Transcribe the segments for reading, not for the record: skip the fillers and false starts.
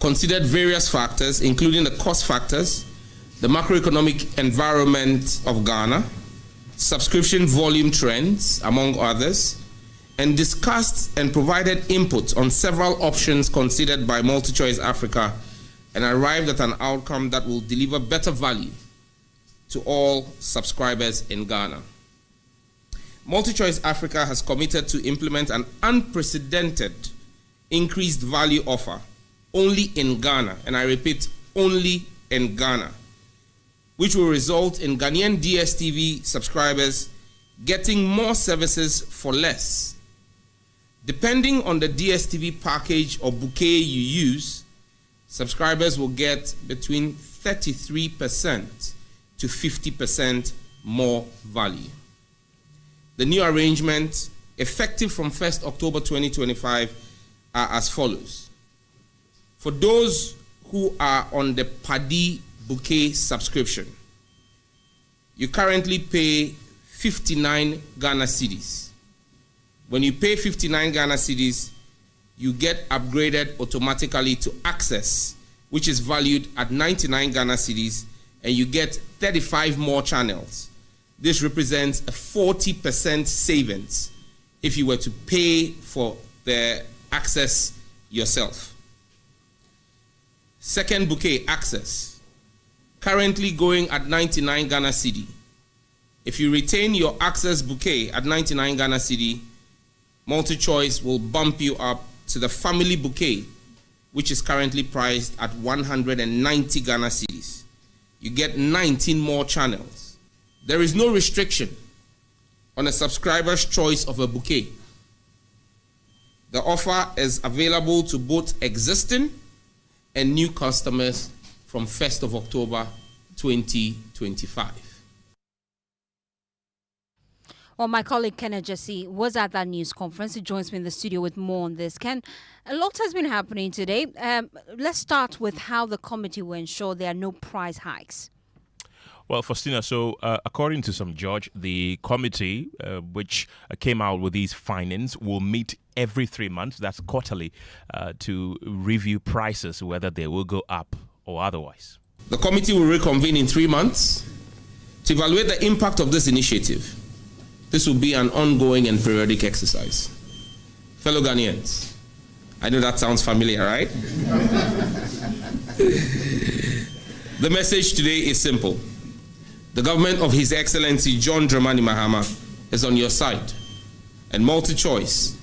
considered various factors, including the cost factors, the macroeconomic environment of Ghana, subscription volume trends, among others, and discussed and provided input on several options considered by MultiChoice Africa, and arrived at an outcome that will deliver better value to all subscribers in Ghana. MultiChoice Africa has committed to implement an unprecedented increased value offer only in Ghana, and I repeat, only in Ghana, which will result in Ghanaian DStv subscribers getting more services for less. Depending on the DStv package or bouquet you use, subscribers will get between 33% to 50% more value. The new arrangement, effective from 1st October 2025, are as follows. For those who are on the Paddy Bouquet subscription, you currently pay 59 Ghana cedis. When you pay 59 Ghana cedis, you get upgraded automatically to Access, which is valued at 99 Ghana cedis, and you get 35 more channels. This represents a 40% savings if you were to pay for the Access yourself. Second bouquet, Access, currently going at 99 Ghana cedi. If you retain your Access bouquet at 99 Ghana cedi, MultiChoice will bump you up to the family bouquet, which is currently priced at 190 Ghana cedis. You get 19 more channels. There is no restriction on a subscriber's choice of a bouquet. The offer is available to both existing and new customers from 1st of October 2025. Well, my colleague Ken Ajasi was at that news conference. He joins me in the studio with more on this. Ken, a lot has been happening today. Let's start with how the committee will ensure there are no price hikes. Well, Fostina, so according to some judge, the committee, which came out with these findings, will meet every 3 months, that's quarterly, to review prices, whether they will go up or otherwise. The committee will reconvene in 3 months to evaluate the impact of this initiative. This will be an ongoing and periodic exercise. Fellow Ghanaians, I know that sounds familiar, right? The message today is simple. The government of His Excellency John Dramani Mahama is on your side, and MultiChoice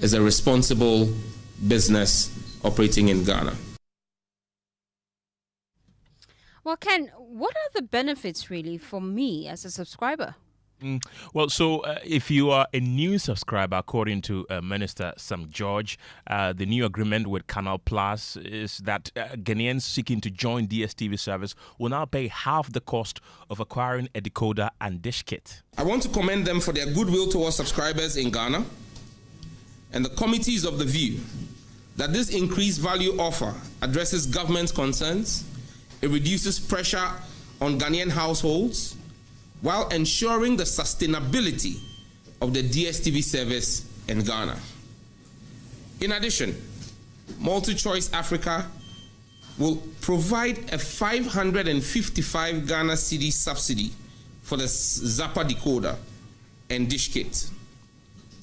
is a responsible business operating in Ghana. Well, Ken, what are the benefits really for me as a subscriber? Well, so if you are a new subscriber, according to Minister Sam George, the new agreement with Canal Plus is that Ghanaians seeking to join DStv service will now pay half the cost of acquiring a decoder and dish kit. I want to commend them for their goodwill towards subscribers in Ghana, and the committee is of the view that this increased value offer addresses government's concerns, it reduces pressure on Ghanaian households, while ensuring the sustainability of the DStv service in Ghana. In addition, MultiChoice Africa will provide a 555 Ghana cedi subsidy for the Zappa decoder and dish kit.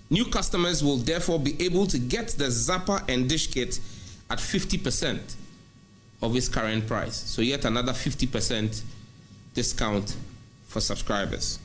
New customers will therefore be able to get the Zappa and dish kit at 50% of its current price. So yet another 50% discount for subscribers.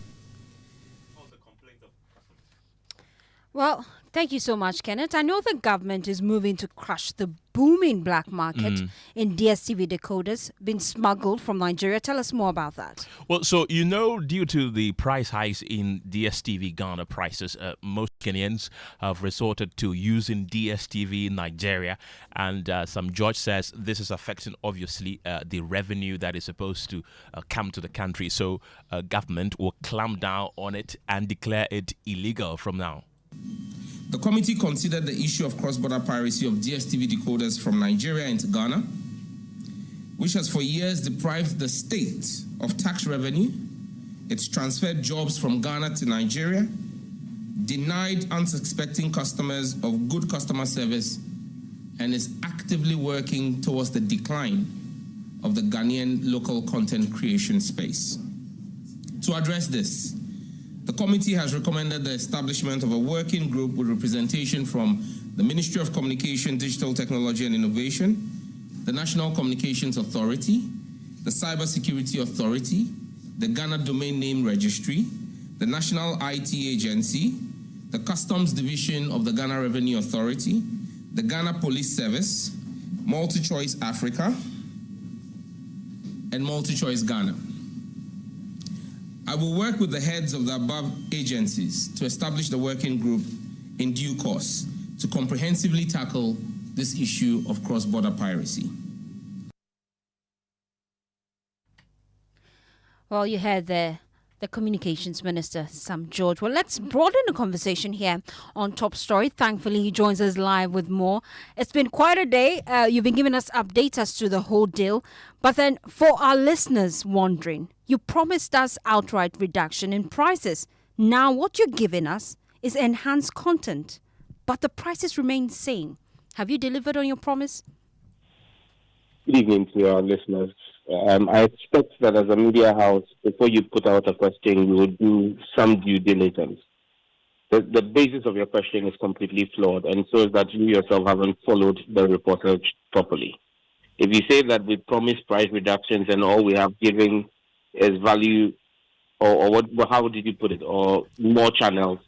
Well, thank you so much, Kenneth. I know the government is moving to crush the booming black market in DStv decoders being smuggled from Nigeria. Tell us more about that. Well, so, due to the price hikes in DStv Ghana prices, most Ghanaians have resorted to using DStv in Nigeria. And some judge says this is affecting, obviously, the revenue that is supposed to come to the country. So government will clamp down on it and declare it illegal from now. The committee considered the issue of cross-border piracy of DStv decoders from Nigeria into Ghana, which has for years deprived the state of tax revenue. It's transferred jobs from Ghana to Nigeria, denied unsuspecting customers of good customer service, and is actively working towards the decline of the Ghanaian local content creation space. To address this, the committee has recommended the establishment of a working group with representation from the Ministry of Communication, Digital Technology and Innovation, the National Communications Authority, the Cybersecurity Authority, the Ghana Domain Name Registry, the National IT Agency, the Customs Division of the Ghana Revenue Authority, the Ghana Police Service, MultiChoice Africa, and MultiChoice Ghana. I will work with the heads of the above agencies to establish the working group in due course to comprehensively tackle this issue of cross-border piracy. Well, you heard the Communications Minister, Sam George. Well, let's broaden the conversation here on Top Story. Thankfully, he joins us live with more. It's been quite a day. You've been giving us updates as to the whole deal. But then, for our listeners wondering, you promised us outright reduction in prices. Now, what you're giving us is enhanced content, but the prices remain the same. Have you delivered on your promise? Good evening to our listeners. I expect that as a media house, before you put out a question, we will do some due diligence. The basis of your question is completely flawed, and so is that you yourself haven't followed the reportage properly. If you say that we promise price reductions and all we have given is value, or what? How did you put it? Or more channels,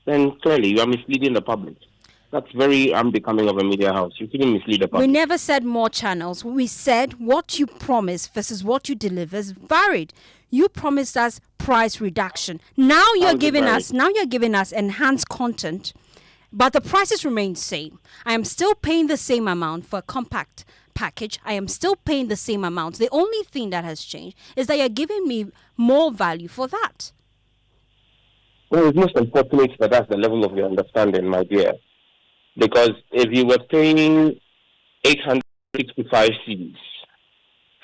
then clearly you are misleading the public. That's very unbecoming of a media house. You shouldn't mislead the public. We never said more channels. We said what you promised versus what you deliver is varied. You promised us price reduction. Now you're giving us enhanced content, but the prices remain the same. I am still paying the same amount for a compact package. I am still paying the same amount. The only thing that has changed is that you're giving me more value for that. Well, it's most unfortunate that that's the level of your understanding, my dear. Because if you were paying 865 cedis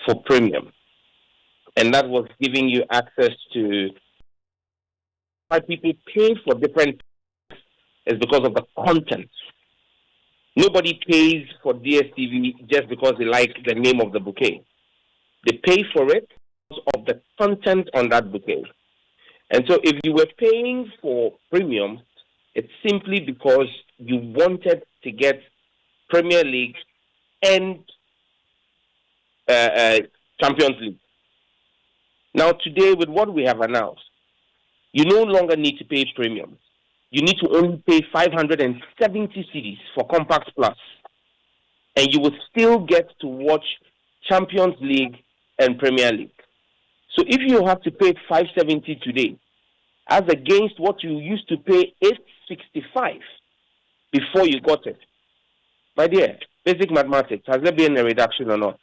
for premium, and that was giving you access to why people pay for different is because of the content. Nobody pays for DStv just because they like the name of the bouquet. They pay for it because of the content on that bouquet. And so if you were paying for premium, it's simply because you wanted to get Premier League and Champions League. Now today, with what we have announced, you no longer need to pay premium. You need to only pay 570 cedis for Compact Plus. And you will still get to watch Champions League and Premier League. So if you have to pay 570 today, as against what you used to pay 865 before you got it. My dear, basic mathematics, has there been a reduction or not?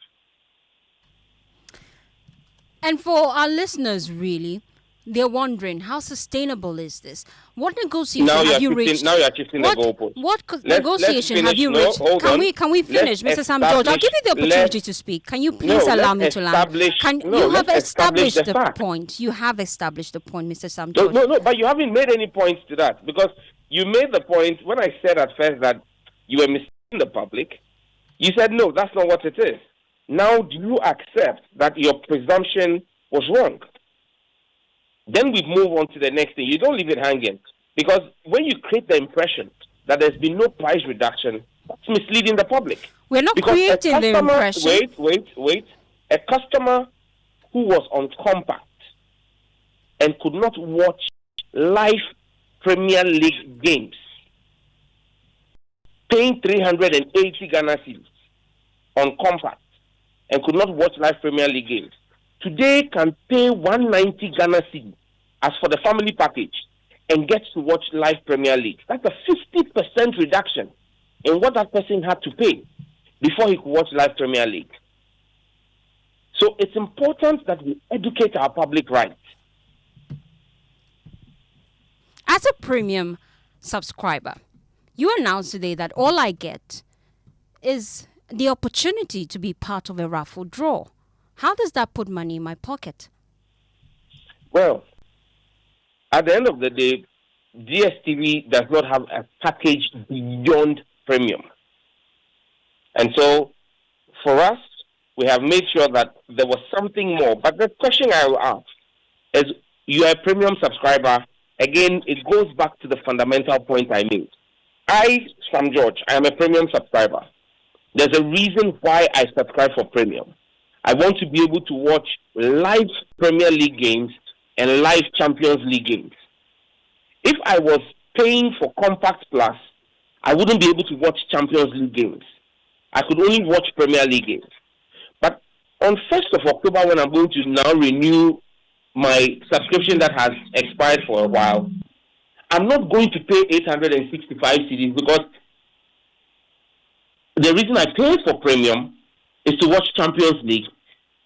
And for our listeners, really, they're wondering, how sustainable is this? What negotiation have you reached? Now you're shifting the goalpost. What negotiation have you reached? Can we finish, Mr. Sam George? I'll give you the opportunity to speak. Can you please allow me to land? You have established the point. You have established the point, Mr. Sam George. No, but you haven't made any points to that, because you made the point when I said at first that you were misleading the public. You said, no, that's not what it is. Now, do you accept that your presumption was wrong? Then we move on to the next thing. You don't leave it hanging. Because when you create the impression that there's been no price reduction, that's misleading the public. We're not creating the impression. Wait. A customer who was on Compact and could not watch live Premier League games, paying 380 Ghana cedis on Compact and could not watch live Premier League games, today can pay 190 Ghana cedis as for the family package and gets to watch live Premier League. That's a 50% reduction in what that person had to pay before he could watch live Premier League. So it's important that we educate our public right. As a premium subscriber, you announced today that all I get is the opportunity to be part of a raffle draw. How does that put money in my pocket? Well, at the end of the day, DStv does not have a package beyond premium. And so, for us, we have made sure that there was something more. But the question I will ask is, you are a premium subscriber. Again, it goes back to the fundamental point I made. I, Sam George, I am a premium subscriber. There's a reason why I subscribe for premium. I want to be able to watch live Premier League games and live Champions League games. If I was paying for Compact Plus, I wouldn't be able to watch Champions League games. I could only watch Premier League games. But on 1st of October, when I'm going to now renew my subscription that has expired for a while, I'm not going to pay 865 cedis because the reason I pay for premium is to watch Champions League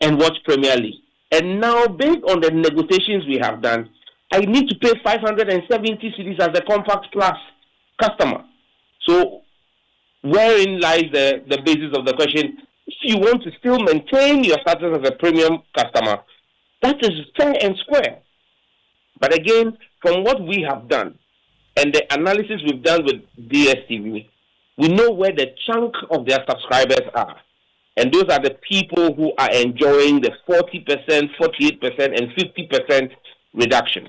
and watch Premier League. And now, based on the negotiations we have done, I need to pay 570 cedis as a Compact Plus customer. So, wherein lies the basis of the question? If you want to still maintain your status as a premium customer, that is fair and square. But again, from what we have done and the analysis we've done with DStv, we know where the chunk of their subscribers are. And those are the people who are enjoying the 40%, 48%, and 50% reductions.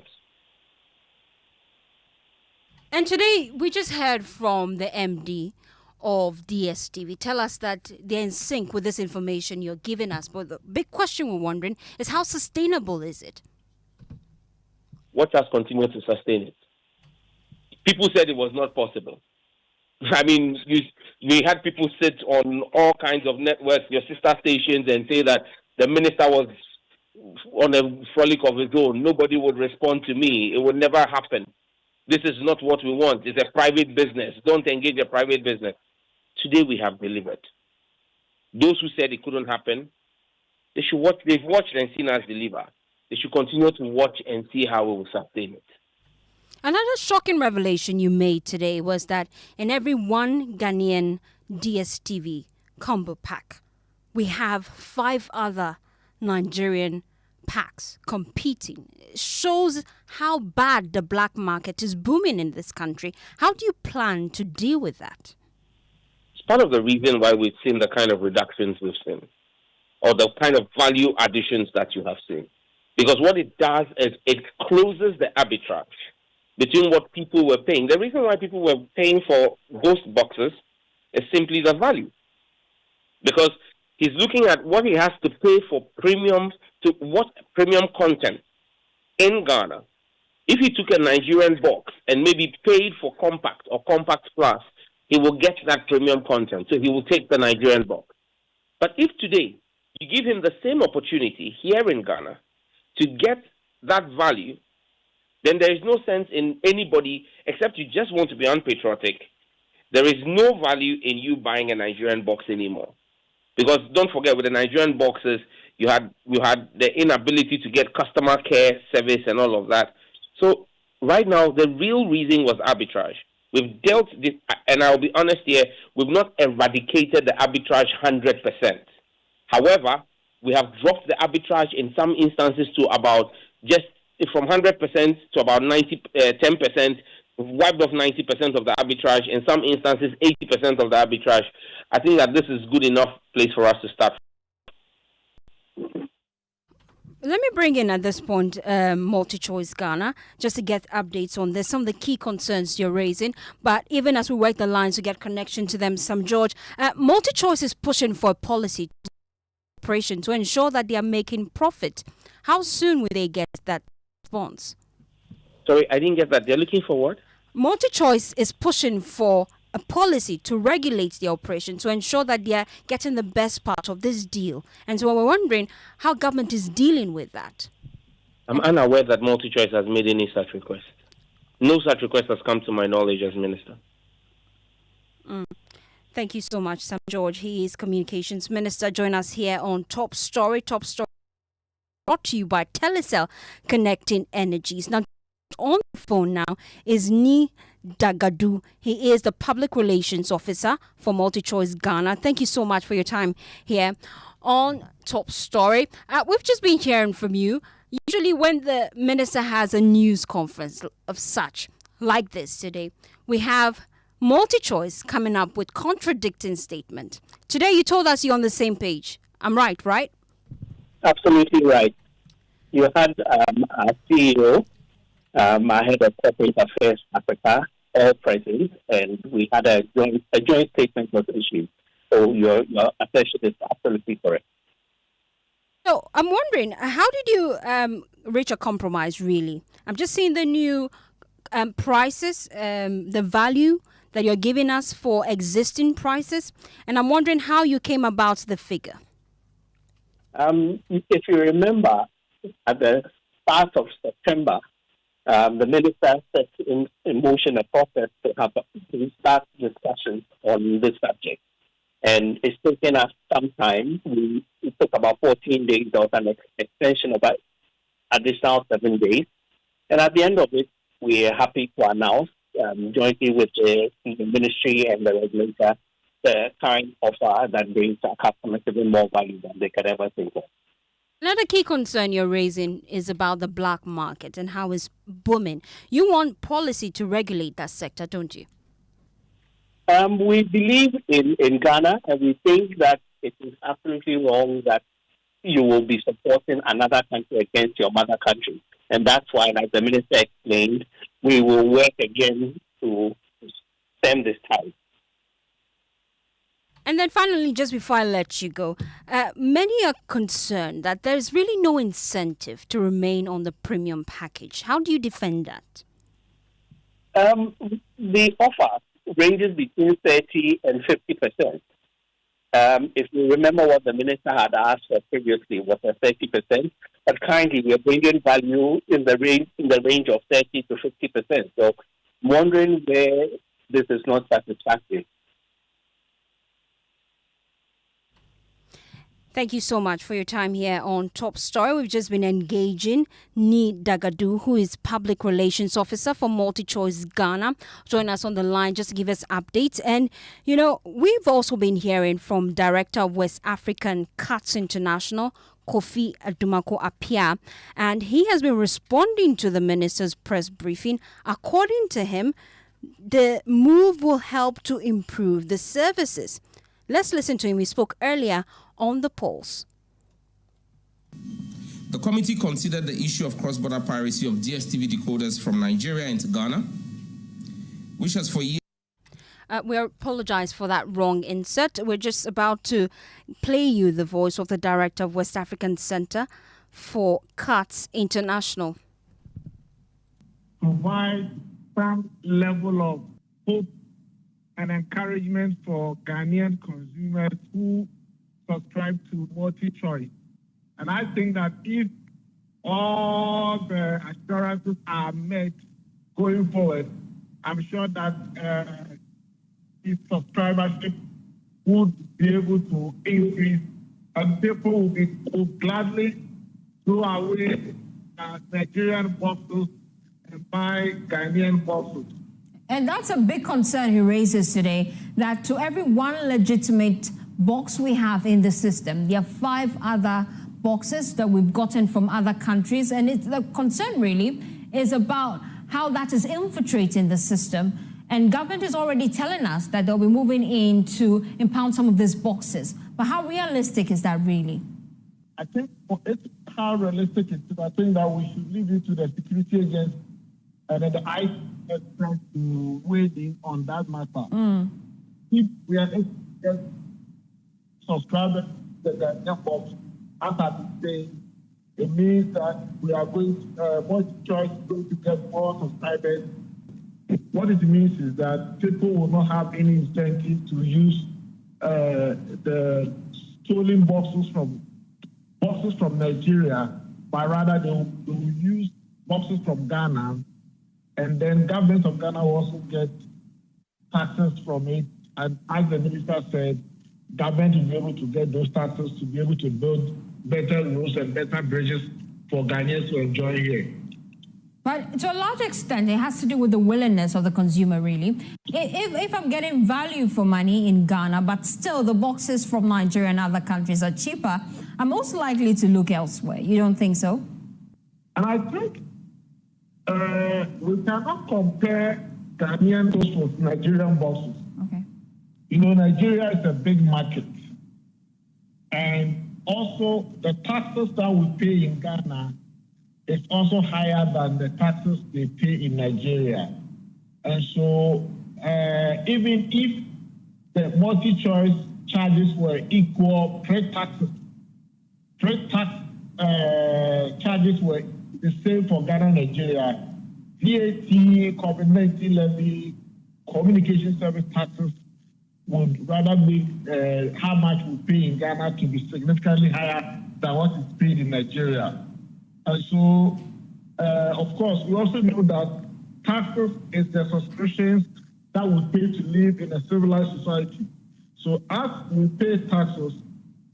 And today, we just heard from the MD of DStv. Tell us that they're in sync with this information you're giving us. But the big question we're wondering is, how sustainable is it? What has continued to sustain it? People said it was not possible. I mean, we had people sit on all kinds of networks, your sister stations, and say that the minister was on a frolic of his own. Nobody would respond to me. It would never happen. This is not what we want. It's a private business. Don't engage a private business. Today we have delivered. Those who said it couldn't happen, they should watch. They've watched and seen us deliver. They should continue to watch and see how we will sustain it. Another shocking revelation you made today was that in every one Ghanaian DStv combo pack, we have 5 other Nigerian packs competing. It shows how bad the black market is booming in this country. How do you plan to deal with that? It's part of the reason why we've seen the kind of reductions we've seen, or the kind of value additions that you have seen. Because what it does is it closes the arbitrage between what people were paying. The reason why people were paying for ghost boxes is simply the value. Because he's looking at what he has to pay for premium content in Ghana. If he took a Nigerian box and maybe paid for Compact or Compact Plus, he will get that premium content. So he will take the Nigerian box. But if today you give him the same opportunity here in Ghana to get that value, then there is no sense in anybody, except you just want to be unpatriotic. There is no value in you buying a Nigerian box anymore. Because don't forget, with the Nigerian boxes, you had the inability to get customer care service and all of that. So right now, the real reason was arbitrage. We've dealt this, and I'll be honest here, we've not eradicated the arbitrage 100%. However, we have dropped the arbitrage in some instances to about just from 100% to about 10%, wiped off 90% of the arbitrage, in some instances 80% of the arbitrage. I think that this is good enough place for us to start. Let me bring in at this point MultiChoice Ghana, just to get updates on this, some of the key concerns you're raising. But even as we work the lines to get connection to them, Sam George, MultiChoice is pushing for a policy operation to ensure that they are making profit. How soon will they get that response? Sorry, I didn't get that. They're looking for what? MultiChoice is pushing for a policy to regulate the operation to ensure that they are getting the best part of this deal. And so we're wondering how government is dealing with that. I'm unaware that MultiChoice has made any such request. No such request has come to my knowledge as minister. Thank you so much, Sam George. He is Communications Minister. Join us here on Top Story. Top Story brought to you by Telecel Connecting Energies. Now, on the phone now is Ni Dagadu. He is the Public Relations Officer for MultiChoice Ghana. Thank you so much for your time here on Top Story. We've just been hearing from you. Usually when the minister has a news conference of such, like this today, we have MultiChoice coming up with contradicting statement. Today you told us you're on the same page. I'm right? Absolutely right. You had our CEO, our head of corporate affairs Africa, all present, and we had a joint statement was issued. So your assertion is absolutely correct. So I'm wondering, how did you reach a compromise, really? I'm just seeing the new prices, the value that you're giving us for existing prices, and I'm wondering how you came about the figure. If you remember, at the start of September, the minister set in motion a process to start discussions on this subject. And it's taken us some time. It took about 14 days. There was an extension of additional 7 days. And at the end of it, we are happy to announce, jointly with the ministry and the regulator, the current offer that brings our customers even more value than they could ever think of. Another key concern you're raising is about the black market and how it's booming. You want policy to regulate that sector, don't you? We believe in Ghana, and we think that it is absolutely wrong that you will be supporting another country against your mother country. And that's why, like the minister explained, we will work again to stem this tide. And then finally, just before I let you go, many are concerned that there's really no incentive to remain on the premium package. How do you defend that? The offer ranges between 30 and 50%. If you remember what the minister had asked for previously was a 30%, but currently we are bringing value in the range of 30 to 50%. So I'm wondering where this is not satisfactory. Thank you so much for your time here on Top Story. We've just been engaging Ni Dagadu, who is Public Relations Officer for MultiChoice Ghana. Join us on the line just to give us updates. And, you know, we've also been hearing from Director of West African Cuts International, Kofi Adumako Apia, and he has been responding to the minister's press briefing. According to him, the move will help to improve the services. Let's listen to him. We spoke earlier on the polls. The committee considered the issue of cross-border piracy of DStv decoders from Nigeria into Ghana, which has for years... We apologize for that wrong insert. We're just about to play you the voice of the Director of West African Center for Cuts International. Provide some level of hope and encouragement for Ghanaian consumers who subscribe to MultiChoice. And I think that if all the assurances are met going forward, I'm sure that its subscribership would be able to increase, and people will gladly throw away Nigerian boxes and buy Ghanaian boxes. And that's a big concern he raises today, that to every one legitimate box we have in the system, there are 5 other boxes that we've gotten from other countries. And the concern really is about how that is infiltrating the system. And government is already telling us that they'll be moving in to impound some of these boxes. But how realistic is that really? I think it's how realistic it is. I think that we should leave it to the security agents and then the ICE to weigh in on that matter. If we are subscribers to the network, as I'm saying, it means that we are going to, MultiChoice going to get more subscribers. What it means is that people will not have any incentive to use the stolen boxes from Nigeria, but rather they will use boxes from Ghana, and then government of Ghana will also get taxes from it. And as the minister said, government will be able to get those taxes to be able to build better roads and better bridges for Ghanaians to enjoy here. But to a large extent, it has to do with the willingness of the consumer, really. If I'm getting value for money in Ghana, but still the boxes from Nigeria and other countries are cheaper, I'm most likely to look elsewhere. You don't think so? And I think we cannot compare Ghanaian for Nigerian boxes. Okay. You know, Nigeria is a big market. And also, the taxes that we pay in Ghana is also higher than the taxes they pay in Nigeria. And so, even if the multi-choice charges were equal, trade tax charges were the same for Ghana and Nigeria, VAT, COVID-19 levy, communication service taxes would rather make how much we pay in Ghana to be significantly higher than what is paid in Nigeria. And so, of course, we also know that taxes is the subscriptions that we pay to live in a civilized society. So as we pay taxes,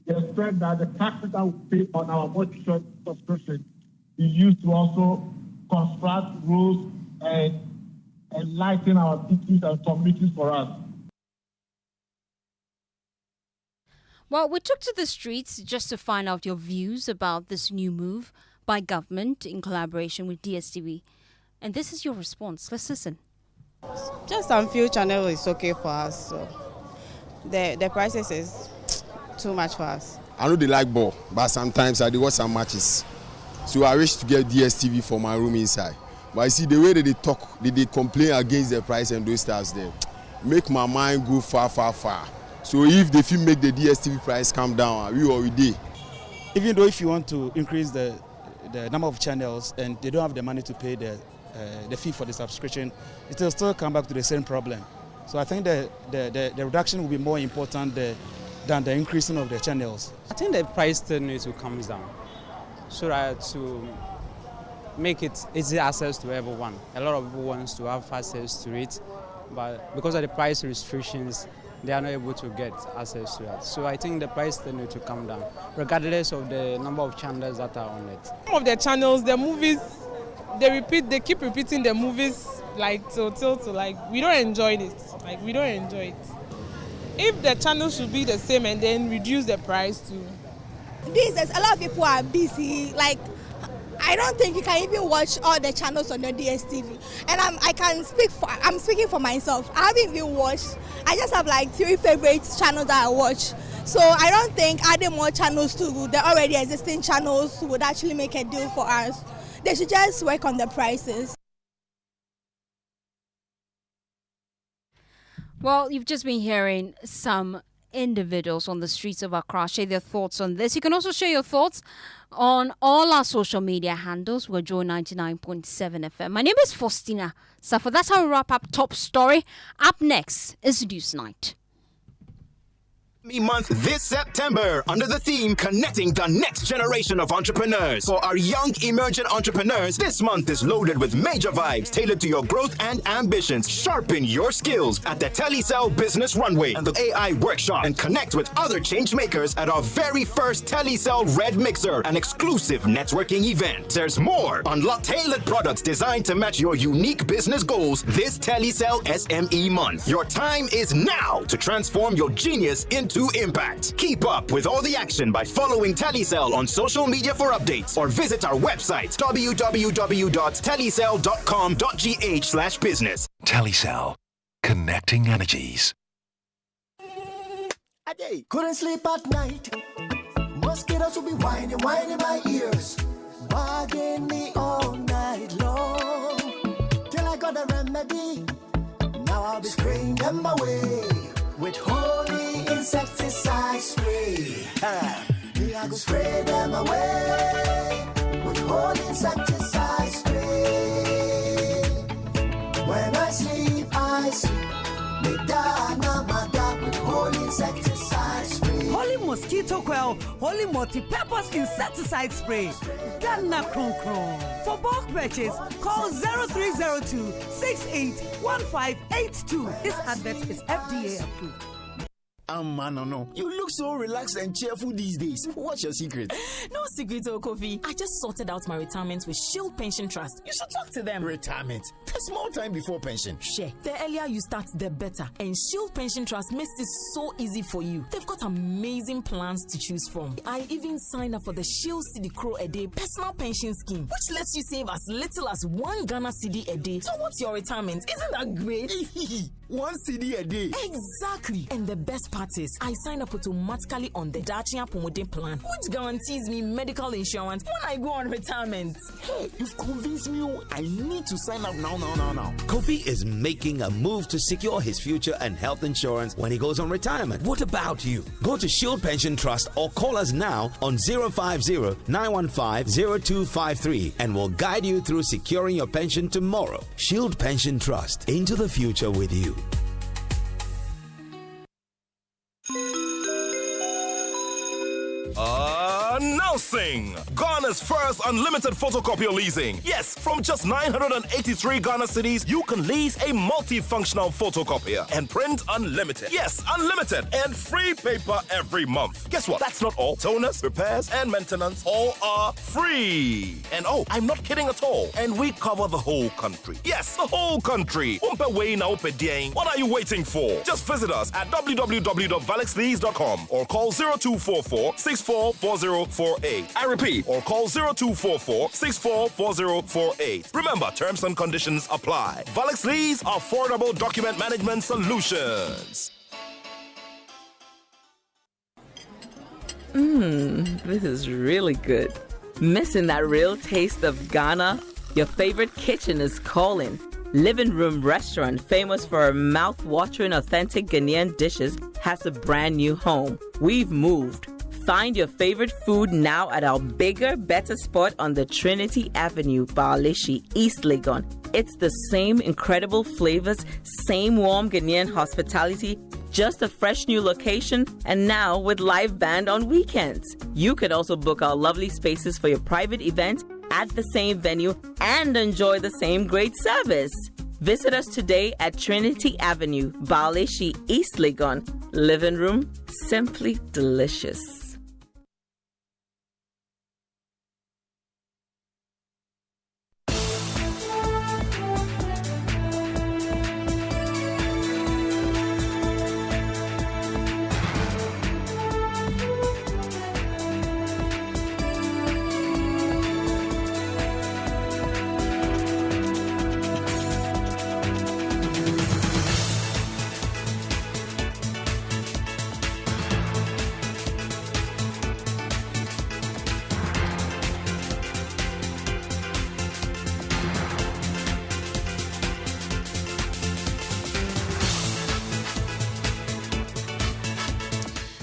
we expect that the taxes that we pay on our multi-choice subscription is used to also construct rules and enlighten our cities and communities for us. Well, we took to the streets just to find out your views about this new move by government in collaboration with DStv. And this is your response. Let's listen. Just some few channels is okay for us. So the prices is too much for us. I know they like ball, but sometimes I do watch some matches. So I wish to get DStv for my room inside. But I see the way that they talk, they complain against the price and those stuff there, make my mind go far. So if they feel make the DStv price come down, we already. Even though if you want to increase the number of channels and they don't have the money to pay the fee for the subscription, it will still come back to the same problem. So I think the reduction will be more important than the increasing of the channels. I think the price still needs to come down so that to make it easy access to everyone. A lot of people want to have access to it, but because of the price restrictions, they are not able to get access to that. So I think the price still needs to come down, regardless of the number of channels that are on it. Some of the channels, the movies, they keep repeating the movies like till like we don't enjoy it. Like we don't enjoy it. If the channel should be the same and then reduce the price too. These days, a lot of people are busy. Like, I don't think you can even watch all the channels on your DStv. And I'm speaking for myself. I haven't even watched. I just have like 3 favorite channels that I watch. So I don't think adding more channels to the already existing channels would actually make a deal for us. They should just work on the prices. Well, you've just been hearing some individuals on the streets of Accra share their thoughts on this. You can also share your thoughts on all our social media handles. We're Joy 99.7 FM. My name is Fostina. Sarfo, that's how we wrap up Top Story. Up next is News Night. Month this September under the theme Connecting the Next Generation of Entrepreneurs. For our young emerging entrepreneurs, this month is loaded with major vibes tailored to your growth and ambitions. Sharpen your skills at the Telecell Business Runway and the AI Workshop, and connect with other change makers at our very first Telecell Red Mixer, an exclusive networking event. There's more. Unlock tailored products designed to match your unique business goals this Telecell SME month. Your time is now to transform your genius into impact. Keep up with all the action by following Telecell on social media for updates, or visit our website www.telecell.com.gh/business. Telecell, connecting energies. Couldn't sleep at night. Mosquitoes will be whining in my ears, bugging me all night long. Till I got a remedy. Now I'll be spraying them away with holy insecticide spray. Me, I go spray them away with holy insecticide spray. When I sleep, me dana mada with holy insecticide spray. Holy mosquito coil, holy multi-purpose insecticide spray. Dana kron kron. For bulk purchase, call 0302 681582. This advert is FDA approved. No. You look so relaxed and cheerful these days. What's your secret? No secret, Kofi. I just sorted out my retirement with Shield Pension Trust. You should talk to them. Retirement? A small time before pension. Share. The earlier you start, the better. And Shield Pension Trust makes this so easy for you. They've got amazing plans to choose from. I even signed up for the Shield Cedi Crow a day personal pension scheme, which lets you save as little as 1 Ghana cedi a day towards your retirement. Isn't that great? 1 cedi a day. Exactly. And the best part is, I sign up automatically on the Dachia Promoting Plan, which guarantees me medical insurance when I go on retirement. Hey, you've convinced me. I need to sign up now. Kofi is making a move to secure his future and health insurance when he goes on retirement. What about you? Go to Shield Pension Trust or call us now on 050-915-0253 and we'll guide you through securing your pension tomorrow. Shield Pension Trust, into the future with you. Announcing Ghana's first unlimited photocopier leasing. Yes, from just 983 Ghana cedis, you can lease a multifunctional photocopier and print unlimited. Yes, unlimited and free paper every month. Guess what? That's not all. Toners, repairs, and maintenance all are free. And oh, I'm not kidding at all. And we cover the whole country. Yes, the whole country. What are you waiting for? Just visit us at www.valexlease.com or call 0244 644048. I repeat, or call 0244 644048. Remember, terms and conditions apply. Valix Lease, affordable document management solutions. This is really good. Missing that real taste of Ghana? Your favorite kitchen is calling. Living Room Restaurant, famous for our mouth-watering authentic Ghanaian dishes, has a brand new home. We've moved. Find your favorite food now at our bigger, better spot on the Trinity Avenue, Baalishi, East Legon. It's the same incredible flavors, same warm Ghanaian hospitality, just a fresh new location, and now with live band on weekends. You could also book our lovely spaces for your private event at the same venue and enjoy the same great service. Visit us today at Trinity Avenue, Baalishi, East Legon. Living room, simply delicious.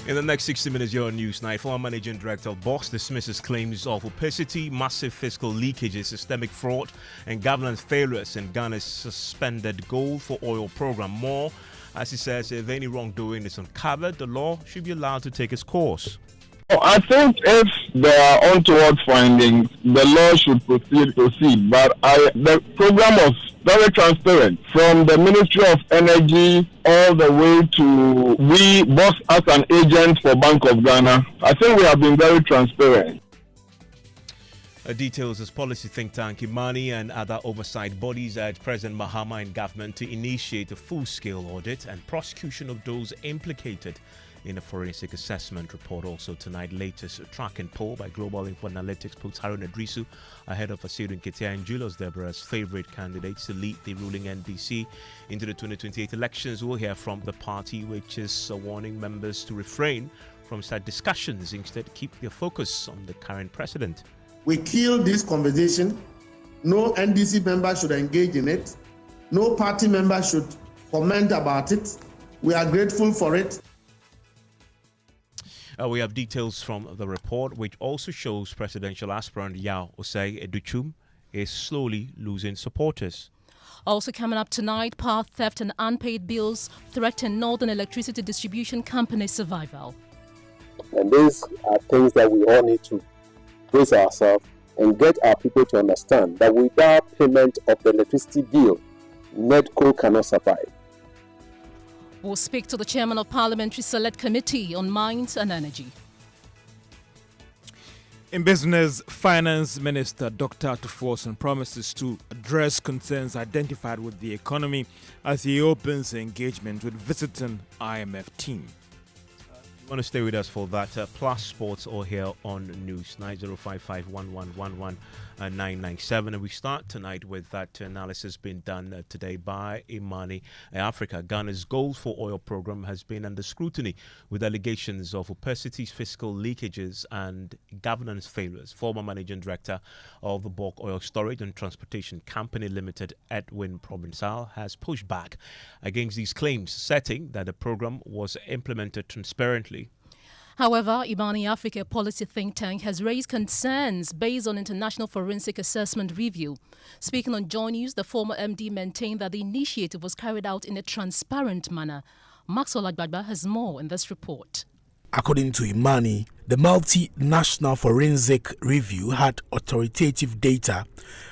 In the next 60 minutes, your news night. Former Managing Director of Box dismisses claims of opacity, massive fiscal leakages, systemic fraud, and governance failures in Ghana's suspended gold for oil program. More, as he says, if any wrongdoing is uncovered, the law should be allowed to take its course. I think if there are untoward findings, the law should proceed. But the program was very transparent, from the Ministry of Energy all the way to we, Boss, as an agent for Bank of Ghana. I think we have been very transparent. Details as policy think tank Imani and other oversight bodies urge President Mahama and government to initiate a full-scale audit and prosecution of those implicated in a forensic assessment report. Also tonight, latest track and poll by Global Info Analytics puts Harun Adrisu ahead of Asidu Nketia and Julius Deborah's favorite candidates to lead the ruling NDC into the 2028 elections. We'll hear from the party, which is warning members to refrain from such discussions, instead keep their focus on the current president. We kill this conversation. No NDC member should engage in it. No party member should comment about it. We are grateful for it. We have details from the report, which also shows presidential aspirant Yao Osei Educhum is slowly losing supporters. Also coming up tonight, power theft and unpaid bills threaten Northern Electricity Distribution Company's survival. And these are things that we all need to brace ourselves and get our people to understand that without payment of the electricity bill, NEDCO cannot survive. We'll speak to the chairman of Parliamentary Select Committee on Mines and Energy. In business, Finance Minister Dr. Tufuoson promises to address concerns identified with the economy as he opens engagement with visiting IMF team. You want to stay with us for that? Plus Sports or here on News 90551111 and we start tonight with that analysis being done today by Imani Africa. Ghana's gold for oil program has been under scrutiny with allegations of opacities, fiscal leakages and governance failures. Former managing director of the Bulk Oil Storage and Transportation Company Limited, Edwin Provençal, has pushed back against these claims, stating that the program was implemented transparently. However, Imani Africa policy think tank has raised concerns based on international forensic assessment review. Speaking on Joy News, the former MD maintained that the initiative was carried out in a transparent manner. Maxwell Agbagba has more in this report. According to Imani, the multinational forensic review had authoritative data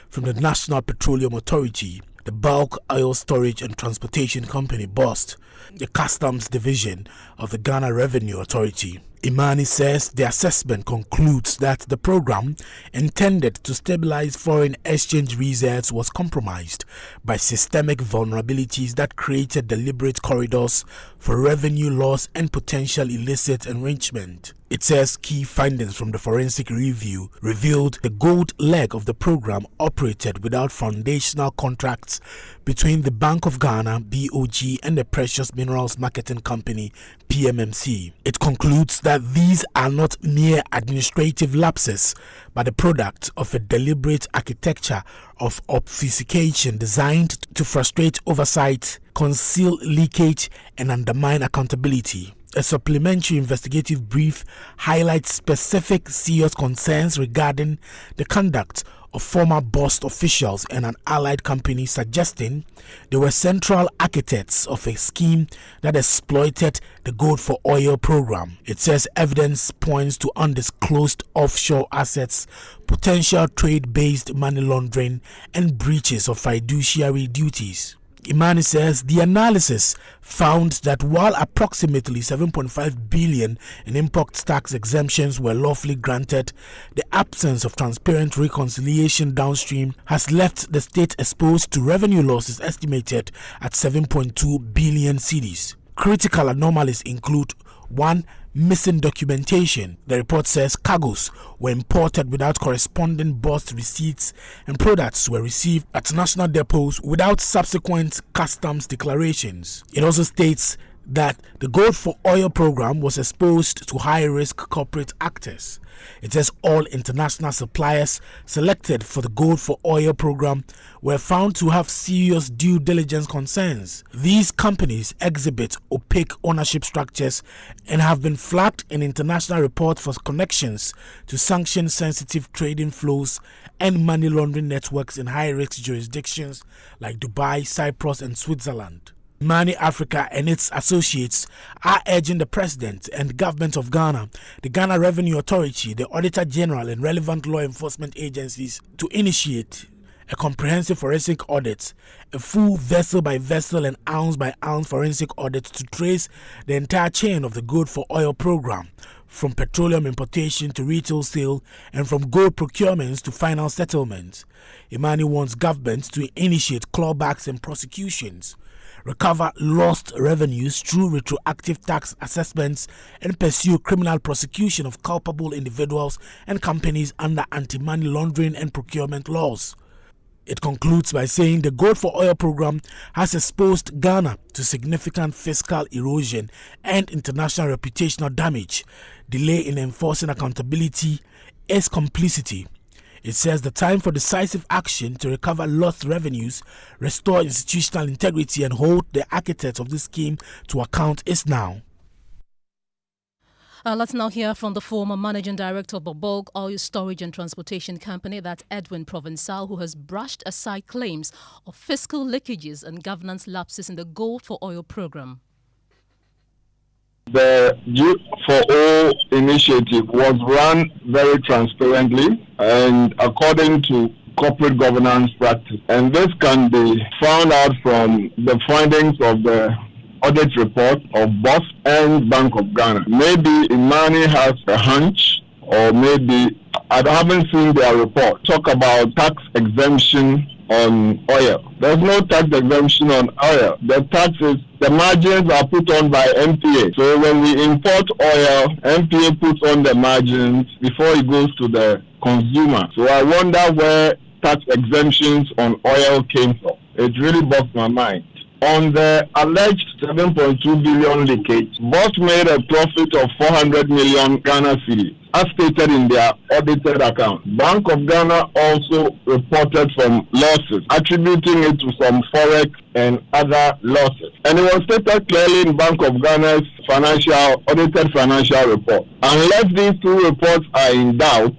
from the National Petroleum Authority, the Bulk Oil Storage and Transportation Company BOST, the Customs Division of the Ghana Revenue Authority. Imani says the assessment concludes that the program intended to stabilize foreign exchange reserves was compromised by systemic vulnerabilities that created deliberate corridors for revenue loss and potential illicit enrichment. It says key findings from the forensic review revealed the gold leg of the program operated without foundational contracts between the Bank of Ghana, BOG, and the Precious Minerals Marketing Company, PMMC. It concludes that these are not mere administrative lapses, but the product of a deliberate architecture of obfuscation designed to frustrate oversight, conceal leakage, and undermine accountability. A supplementary investigative brief highlights specific serious concerns regarding the conduct of former BOST officials and an allied company, suggesting they were central architects of a scheme that exploited the gold for oil program. It says evidence points to undisclosed offshore assets, potential trade-based money laundering, and breaches of fiduciary duties. Imani says the analysis found that while approximately 7.5 billion in import tax exemptions were lawfully granted, the absence of transparent reconciliation downstream has left the state exposed to revenue losses estimated at 7.2 billion cedis. Critical anomalies include 1. Missing documentation. The report says cargoes were imported without corresponding BOST receipts and products were received at national depots without subsequent customs declarations. It also states that the Gold for Oil program was exposed to high-risk corporate actors. It says all international suppliers selected for the Gold for Oil program were found to have serious due diligence concerns. These companies exhibit opaque ownership structures and have been flagged in international reports for connections to sanction-sensitive trading flows and money laundering networks in high-risk jurisdictions like Dubai, Cyprus, and Switzerland. Imani Africa and its associates are urging the President and Government of Ghana, the Ghana Revenue Authority, the Auditor General, and relevant law enforcement agencies to initiate a comprehensive forensic audit, a full vessel-by-vessel and ounce-by-ounce forensic audit to trace the entire chain of the Gold for Oil program, from petroleum importation to retail sale, and from gold procurements to final settlement. Imani wants governments to initiate clawbacks and prosecutions, recover lost revenues through retroactive tax assessments, and pursue criminal prosecution of culpable individuals and companies under anti-money laundering and procurement laws. It concludes by saying the Gold for Oil program has exposed Ghana to significant fiscal erosion and international reputational damage. Delay in enforcing accountability is complicity. It says the time for decisive action to recover lost revenues, restore institutional integrity, and hold the architects of this scheme to account is now. Let's now hear from the former managing director of the Bulk Oil Storage and Transportation Company, that's Edwin Provençal, who has brushed aside claims of fiscal leakages and governance lapses in the Gold for Oil program. The Youth for All initiative was run very transparently and according to corporate governance practice. And this can be found out from the findings of the audit report of BOS and Bank of Ghana. Maybe Imani has a hunch, or maybe I haven't seen their report talk about tax exemption on oil. There's no tax exemption on oil. The margins are put on by MPA. So when we import oil, MPA puts on the margins before it goes to the consumer. So I wonder where tax exemptions on oil came from. It really bogged my mind. On the alleged 7.2 billion leakage, BOS made a profit of 400 million Ghana cedis, as stated in their audited account. Bank of Ghana also reported some losses, attributing it to some forex and other losses. And it was stated clearly in Bank of Ghana's audited financial report. Unless these two reports are in doubt,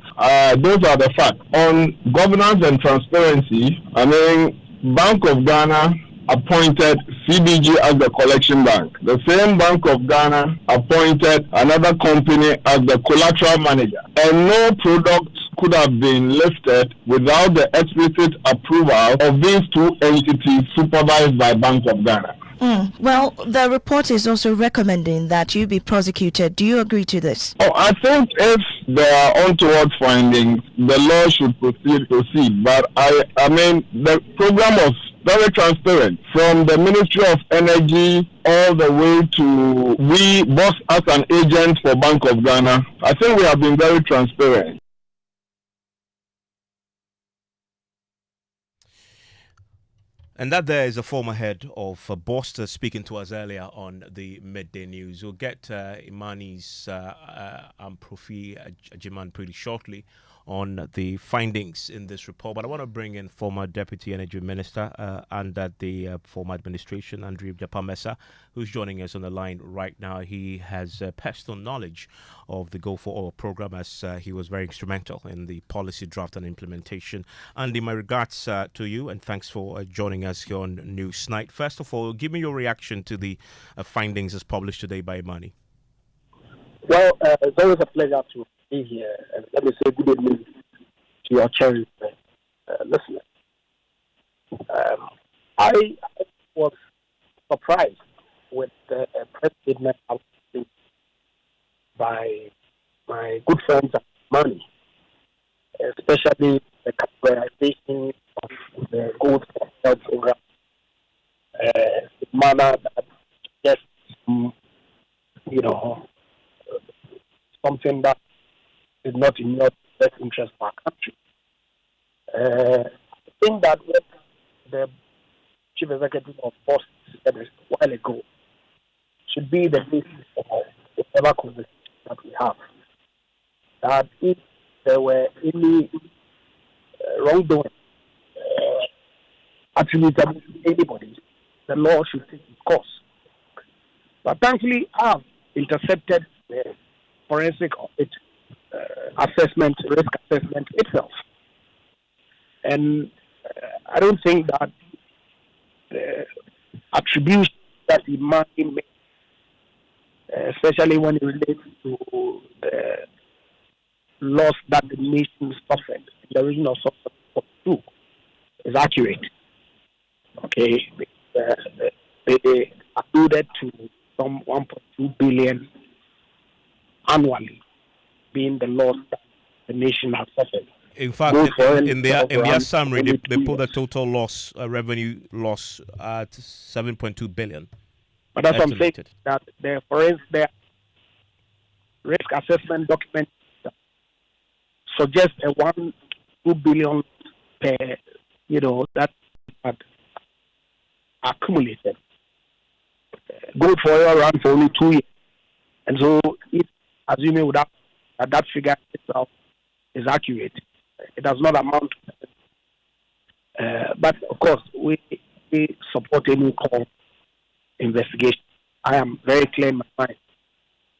those are the facts. On governance and transparency, Bank of Ghana appointed CBG as the collection bank. The same Bank of Ghana appointed another company as the collateral manager. And no product could have been lifted without the explicit approval of these two entities supervised by Bank of Ghana. Well, the report is also recommending that you be prosecuted. Do you agree to this? I think if there are untoward findings, the law should proceed. But the program was very transparent, from the Ministry of Energy all the way to we, BOS as an agent for Bank of Ghana. I think we have been very transparent. And that there is a former head of BOS speaking to us earlier on the midday news. We'll get Imani's Profi Ajiman pretty shortly on the findings in this report. But I want to bring in former Deputy Energy Minister under the former administration, Andrew Mensah, who's joining us on the line right now. He has personal knowledge of the Go for Oil program, as he was very instrumental in the policy draft and implementation. Andy, my regards to you, and thanks for joining us here on Newsnight. First of all, give me your reaction to the findings as published today by Imani. Well, it's always a pleasure to be here, and let me say good evening to your cherished listeners. I was surprised with the press statement by my good friends at Money, especially the categorization of the Gold for Health program, the manner that just, something that is not in your best interest for our country. I think that what the Chief Executive of BOS said a while ago should be the basis for whatever conversation that we have. That if there were any wrongdoing attributable to anybody, the law should take its course. But thankfully, I have intercepted the forensic audit assessment, risk assessment itself. And I don't think that the attribution that the market makes, especially when it relates to the loss that the nation suffered in the region of South 2, is accurate. Okay, they alluded to some 1.2 billion annually being the loss that the nation has suffered. In fact, in their summary, they put the total loss, revenue loss at 7.2 billion. But that's what I'm saying, that the risk assessment document suggests a 1-2 billion per, that had accumulated. Gold for oil ran for only 2 years. And so, if assuming that figure itself is accurate, it does not amount to but of course, we support any call investigation. I am very clear in my mind,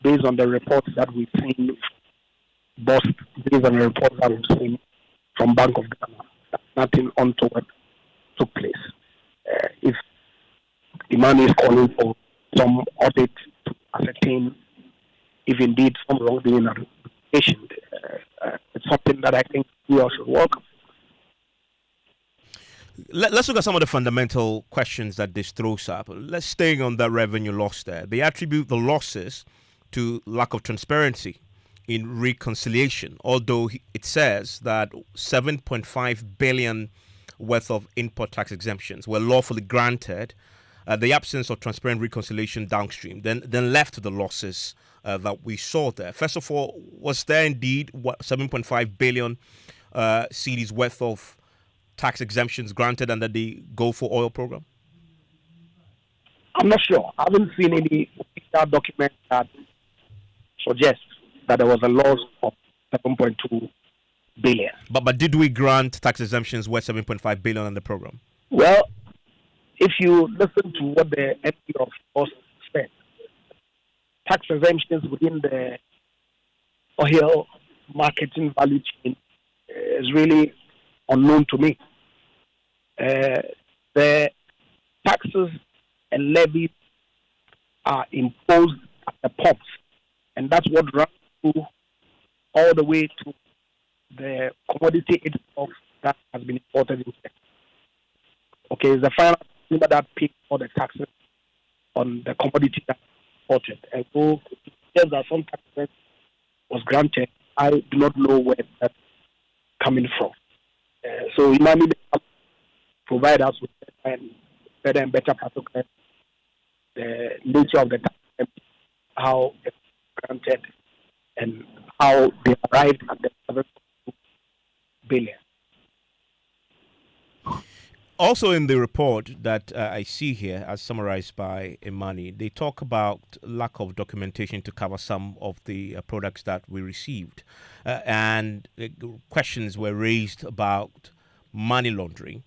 based on the reports that we've seen, based on the reports that we've seen from Bank of Ghana, that nothing untoward took place. If the money is calling for some audit to ascertain if indeed some wrongdoing are patient, it's something that I think we all should welcome. Let's look at some of the fundamental questions that this throws up. Let's stay on that revenue loss there. They attribute the losses to lack of transparency in reconciliation, although it says that 7.5 billion worth of import tax exemptions were lawfully granted. The absence of transparent reconciliation downstream then left to the losses that we saw there. First of all, was there indeed 7.5 billion cedis worth of tax exemptions granted under the Go for Oil program? I'm not sure. I haven't seen any official document that suggests that there was a loss of 7.2 billion. But did we grant tax exemptions worth 7.5 billion on the program? Well, if you listen to what the MP of Cost said, tax exemptions within the oil marketing value chain is really unknown to me. The taxes and levies are imposed at the pumps, and that's what runs through all the way to the commodity itself that has been imported in. Okay, it's the final consumer that pays all the taxes on the commodity that imported. And so, yes, that some taxes was granted, I do not know where that's coming from. So, Imani provide us with better and better protocols, the nature of the tax, how it's granted, and how they arrived at the 7.2 billion. Also in the report that I see here, as summarized by Imani, they talk about lack of documentation to cover some of the products that we received. And questions were raised about money laundering.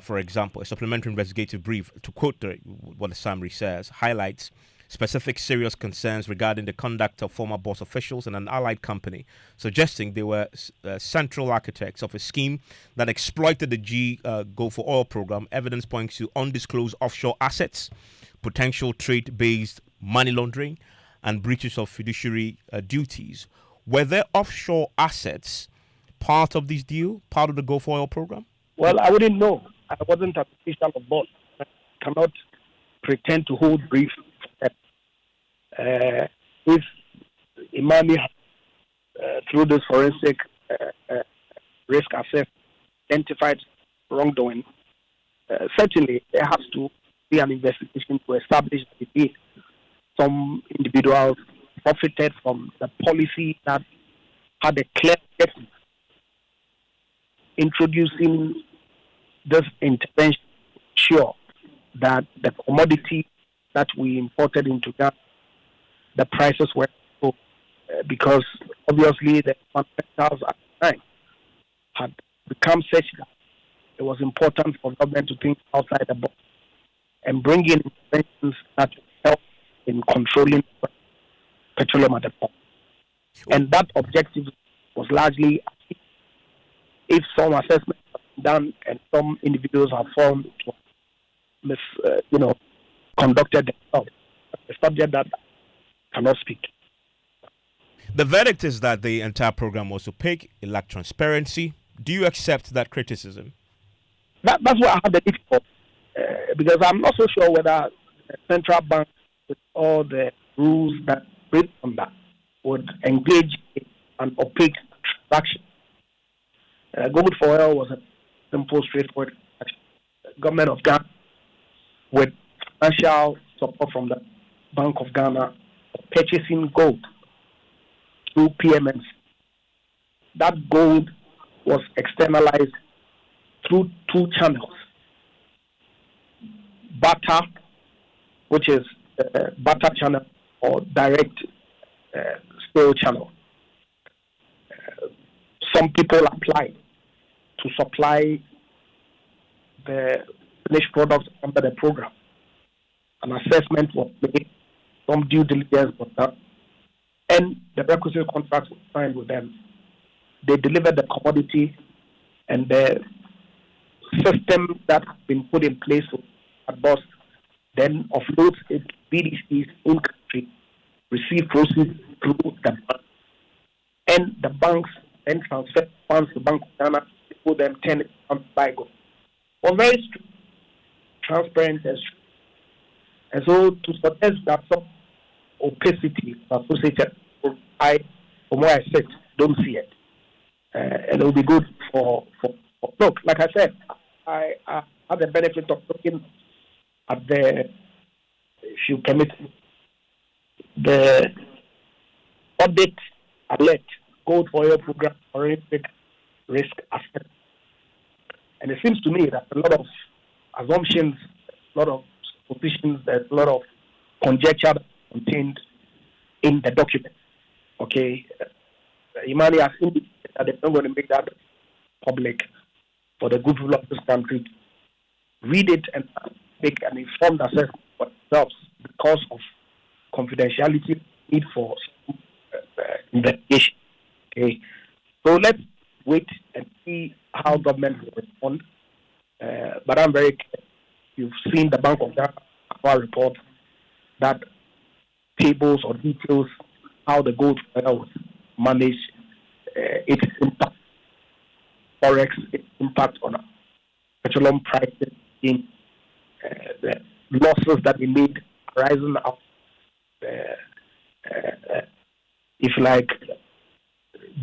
For example, a supplementary investigative brief, to quote what the summary says, highlights specific serious concerns regarding the conduct of former boss officials and an allied company, suggesting they were central architects of a scheme that exploited the Go for Oil program. Evidence points to undisclosed offshore assets, potential trade-based money laundering, and breaches of fiduciary duties. Were there offshore assets part of this deal, part of the Go for Oil program? Well, I wouldn't know. I wasn't an official of boss. I cannot pretend to hold brief. If Imani, through this forensic risk assessment, identified wrongdoing, certainly there has to be an investigation to establish that some individuals profited from the policy that had a clear objective, introducing this intervention to ensure that the commodity that we imported into Ghana, the prices were low, because obviously the fundamentals at the time had become such that it was important for government to think outside the box and bring in interventions that help in controlling petroleum at the pump. And that objective was largely achieved. If some assessments have been done and some individuals have formed to conducted themselves, a subject that cannot speak. The verdict is that the entire program was opaque, it lacked transparency. Do you accept that criticism? That's what I have the need for, because I'm not so sure whether the central bank, with all the rules that based on that, would engage in an opaque transaction. Gold for Oil was a simple, straightforward transaction. The government of Ghana, with financial support from the Bank of Ghana, purchasing gold through PMNs. That gold was externalized through two channels. Barter, which is barter channel, or direct sale channel. Some people applied to supply the finished products under the program. An assessment was made, some due diligence was done, and the requisite contracts were signed with them. They delivered the commodity, and the system that has been put in place at BOS then offloads it to BDCs in country, receive proceeds through the bank, and the banks then transfer funds to Bank of Ghana, put them 10 buy gold. was very strict, transparent, and so to suggest that some opacity associated with from where I sit, don't see it. And it will be good for look, like I said, I had the benefit of looking at the, if you permit, the audit alert gold for oil program forensic risk assessment. And it seems to me that a lot of assumptions, a lot of suppositions, there's a lot of conjecture contained in the document. Okay, Imani has indicated that they're not going to make that public for the good rule of this country to read it and make an informed assessment for themselves because of confidentiality need for investigation. Okay, so let's wait and see how government will respond. But I'm very clear. You've seen the Bank of Ghana report that tables or details how the gold was managed, its impact, forex, its impact on petroleum prices, in the losses that we made arising out, if like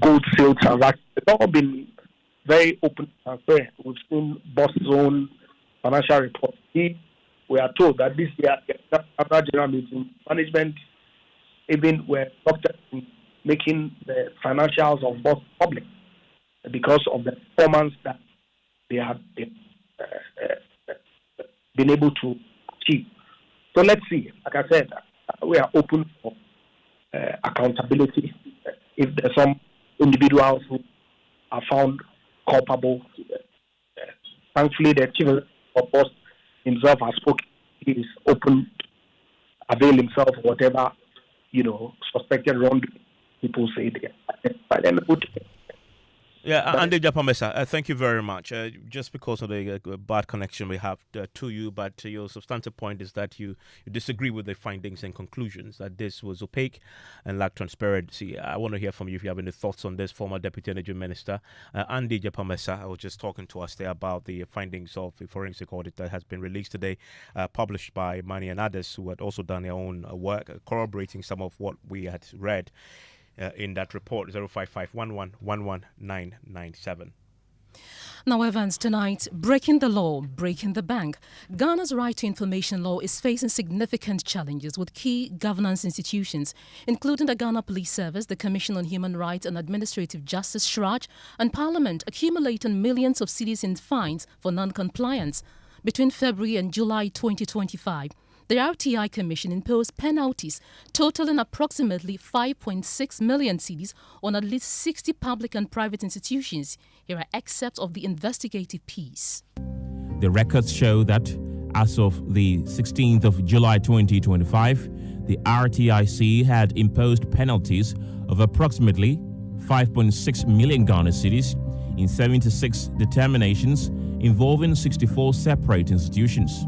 gold sale transactions. It's all been very open and transparent. We've seen Boss's own financial report. We are told that this year, after general meeting, management even were doctors in making the financials of Boss public because of the performance that they have been able to achieve. So let's see. Like I said, we are open for accountability. If there's some individuals who are found culpable, thankfully the chief of Boss himself has spoken. He is open to avail himself of whatever, suspected wrong people say they are. Yeah, Andy Japamesa, thank you very much. Just because of the bad connection we have to you, but your substantive point is that you disagree with the findings and conclusions, that this was opaque and lacked transparency. I want to hear from you if you have any thoughts on this, former Deputy Energy Minister. Andy Japamesa was just talking to us there about the findings of the forensic audit that has been released today, published by Mani and others who had also done their own work, corroborating some of what we had read in that report. 05511119997. Now, Evans, tonight, breaking the law, breaking the bank. Ghana's right to information law is facing significant challenges with key governance institutions, including the Ghana Police Service, the Commission on Human Rights and Administrative Justice, SHRAJ, and Parliament, accumulating millions of cedis in fines for non-compliance. Between February and July 2025, the RTI Commission imposed penalties totaling approximately 5.6 million cedis on at least 60 public and private institutions. Here are excerpts of the investigative piece. The records show that as of the 16th of July 2025, the RTIC had imposed penalties of approximately 5.6 million Ghana cedis in 76 determinations involving 64 separate institutions.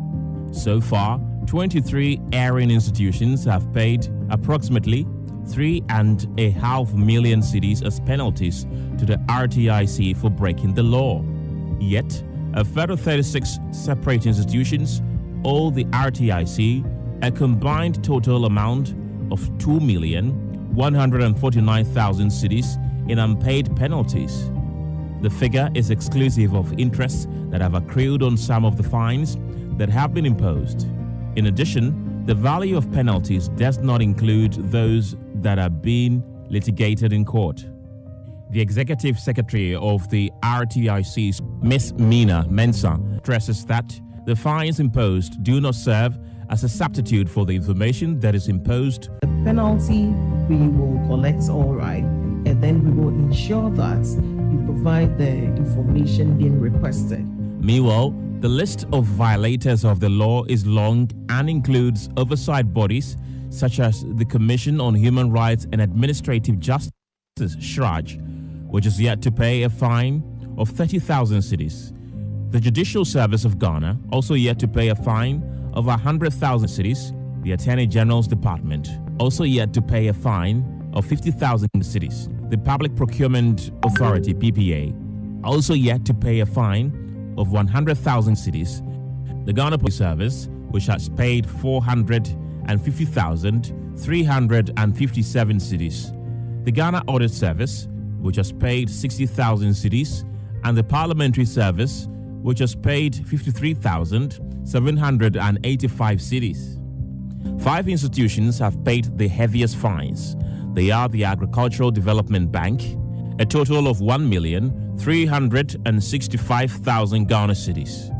So far, 23 erring institutions have paid approximately 3.5 million cedis as penalties to the RTIC for breaking the law. Yet, a further 36 separate institutions owe the RTIC a combined total amount of 2,149,000 cedis in unpaid penalties. The figure is exclusive of interests that have accrued on some of the fines that have been imposed. In addition, the value of penalties does not include those that are being litigated in court. The Executive Secretary of the RTIC, Ms. Mina Mensah, stresses that the fines imposed do not serve as a substitute for the information that is imposed. The penalty we will collect, all right, and then we will ensure that you provide the information being requested. Meanwhile, the list of violators of the law is long and includes oversight bodies such as the Commission on Human Rights and Administrative Justice, SHRAJ, which is yet to pay a fine of 30,000 cedis. The Judicial Service of Ghana, also yet to pay a fine of 100,000 cedis. The Attorney General's Department, also yet to pay a fine of 50,000 cedis. The Public Procurement Authority, PPA, also yet to pay a fine of 100,000 cedis, the Ghana Police Service, which has paid 450,357 cedis, the Ghana Audit Service, which has paid 60,000 cedis, and the Parliamentary Service, which has paid 53,785 cedis. 5 institutions have paid the heaviest fines. They are the Agricultural Development Bank, a total of 1,365,000 Ghana cedis.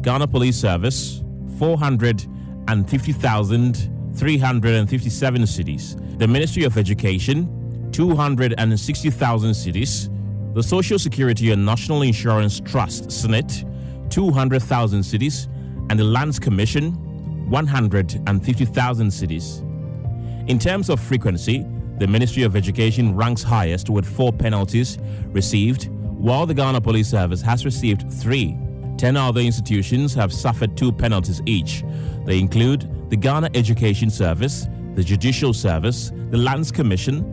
Ghana Police Service, 450,357 cedis. The Ministry of Education, 260,000 cedis. The Social Security and National Insurance Trust, SNIT, 200,000 cedis. And the Lands Commission, 150,000 cedis. In terms of frequency, the Ministry of Education ranks highest with 4 penalties received, while the Ghana Police Service has received 3. 10 other institutions have suffered 2 penalties each. They include the Ghana Education Service, the Judicial Service, the Lands Commission,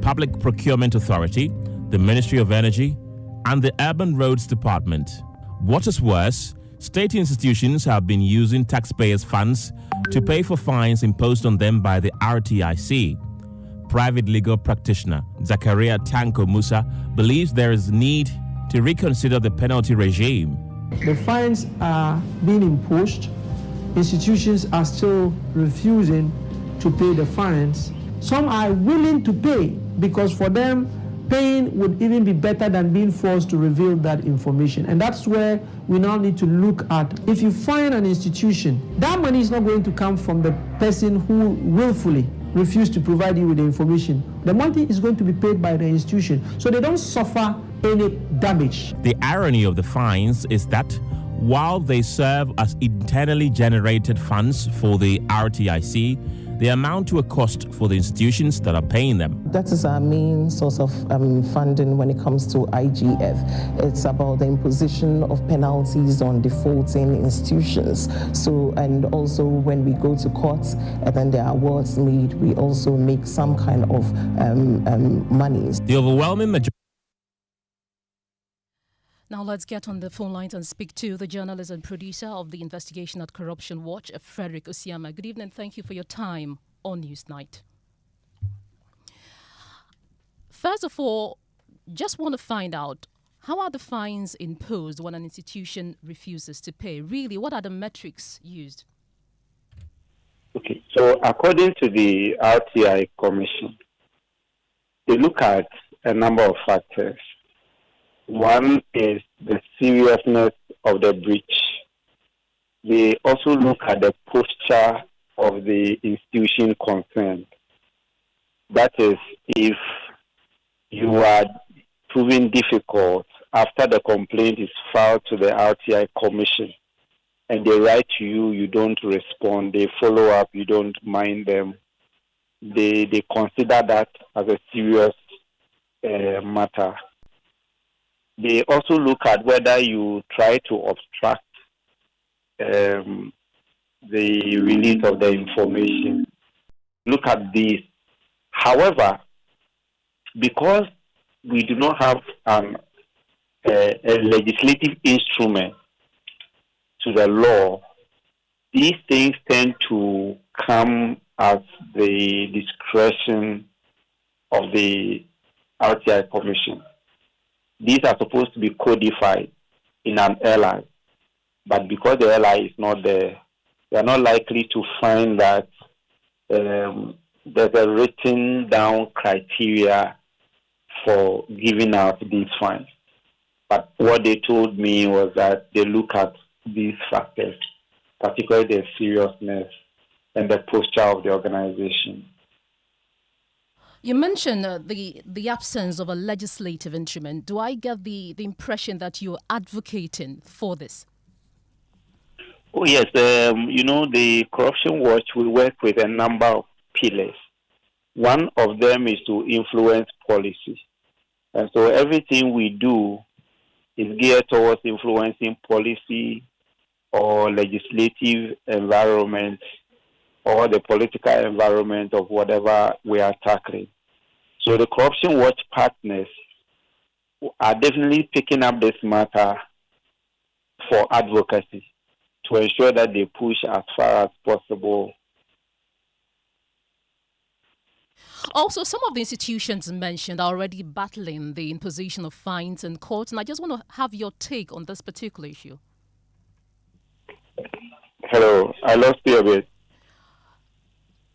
Public Procurement Authority, the Ministry of Energy, and the Urban Roads Department. What is worse, state institutions have been using taxpayers' funds to pay for fines imposed on them by the RTIC. Private legal practitioner Zakaria Tanko Musa believes there is need to reconsider the penalty regime. The fines are being imposed. Institutions are still refusing to pay the fines. Some are willing to pay because for them, paying would even be better than being forced to reveal that information. And that's where we now need to look at, if you fine an institution, that money is not going to come from the person who willfully refused to provide you with the information. The money is going to be paid by the institution, so they don't suffer any damage. The irony of the fines is that while they serve as internally generated funds for the RTIC, they amount to a cost for the institutions that are paying them. That is our main source of funding when it comes to IGF. It's about the imposition of penalties on defaulting institutions. So, and also when we go to courts and then there are awards made, we also make some kind of monies. The overwhelming majority. Now let's get on the phone lines and speak to the journalist and producer of the investigation at Corruption Watch, Frederick Osiama. Good evening. Thank you for your time on Newsnight. First of all, just want to find out, how are the fines imposed when an institution refuses to pay? Really, what are the metrics used? Okay, so according to the RTI Commission, they look at a number of factors. One is the seriousness of the breach. They also look at the posture of the institution concerned. That is, if you are proving difficult after the complaint is filed to the RTI Commission and they write to you, you don't respond, they follow up, you don't mind them, they consider that as a serious matter. They also look at whether you try to obstruct the release of the information. Look at this. However, because we do not have a legislative instrument to the law, these things tend to come at the discretion of the RTI Commission. These are supposed to be codified in an LI, but because the LI is not there, they are not likely to find that there's a written down criteria for giving out these fines. But what they told me was that they look at these factors, particularly the seriousness and the posture of the organization. You mentioned the absence of a legislative instrument. Do I get the impression that you're advocating for this? Oh, yes. The Corruption Watch will work with a number of pillars. One of them is to influence policy. And so everything we do is geared towards influencing policy or legislative environment or the political environment of whatever we are tackling. So the Corruption Watch partners are definitely picking up this matter for advocacy to ensure that they push as far as possible. Also, some of the institutions mentioned are already battling the imposition of fines in court, and I just want to have your take on this particular issue. Hello, I lost you a bit.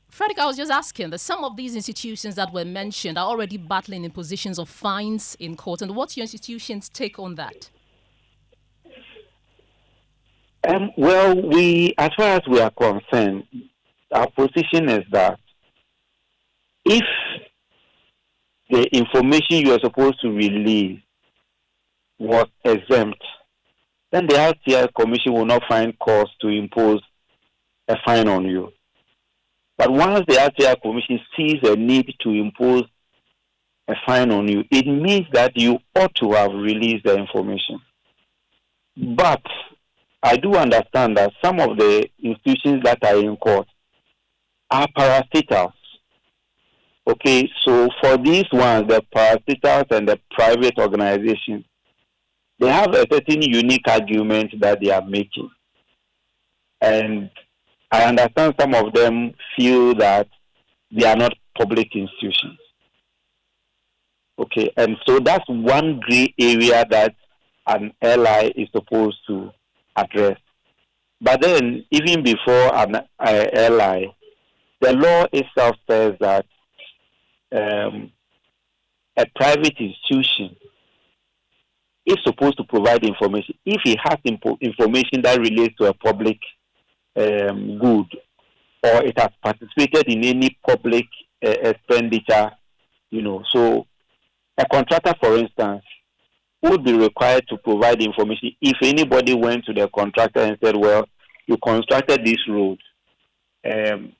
Frederick, I was just asking that some of these institutions that were mentioned are already battling impositions of fines in court, and what's your institution's take on that? Well, as far as we are concerned, our position is that if the information you are supposed to release was exempt, then the RTI Commission will not find cause to impose a fine on you. But once the RTI Commission sees a need to impose a fine on you, it means that you ought to have released the information. But I do understand that some of the institutions that are in court are parastatals. Okay, so for these ones, the parastatals and the private organizations, they have a certain unique argument that they are making. And I understand some of them feel that they are not public institutions. Okay, and so that's one gray area that an ally is supposed to address. But then, even before an ally, the law itself says that a private institution is supposed to provide information if it has information that relates to a public good, or it has participated in any public expenditure, So a contractor, for instance, would be required to provide information if anybody went to the contractor and said, well, you constructed this road.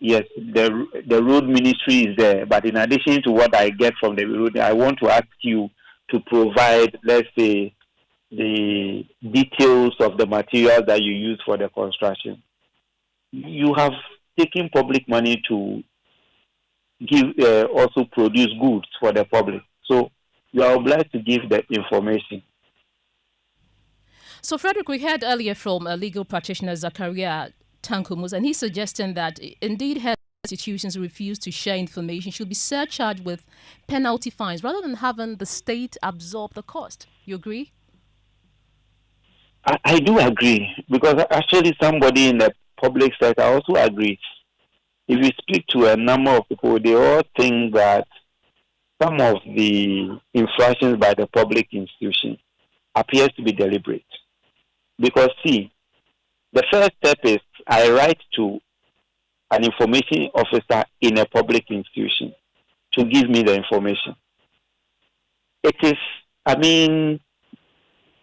Yes, the road ministry is there, but in addition to what I get from the road, I want to ask you to provide, let's say, the details of the material that you use for the construction. You have taken public money to give, also produce goods for the public. So you are obliged to give the information. So, Frederick, we heard earlier from a legal practitioner, Zakaria Tankumus, and he's suggesting that indeed health institutions refuse to share information should be surcharged with penalty fines rather than having the state absorb the cost. You agree? I do agree, because actually somebody in the public sector also agrees. If you speak to a number of people, they all think that some of the infractions by the public institution appears to be deliberate. Because see, the first step is I write to an information officer in a public institution to give me the information. It is,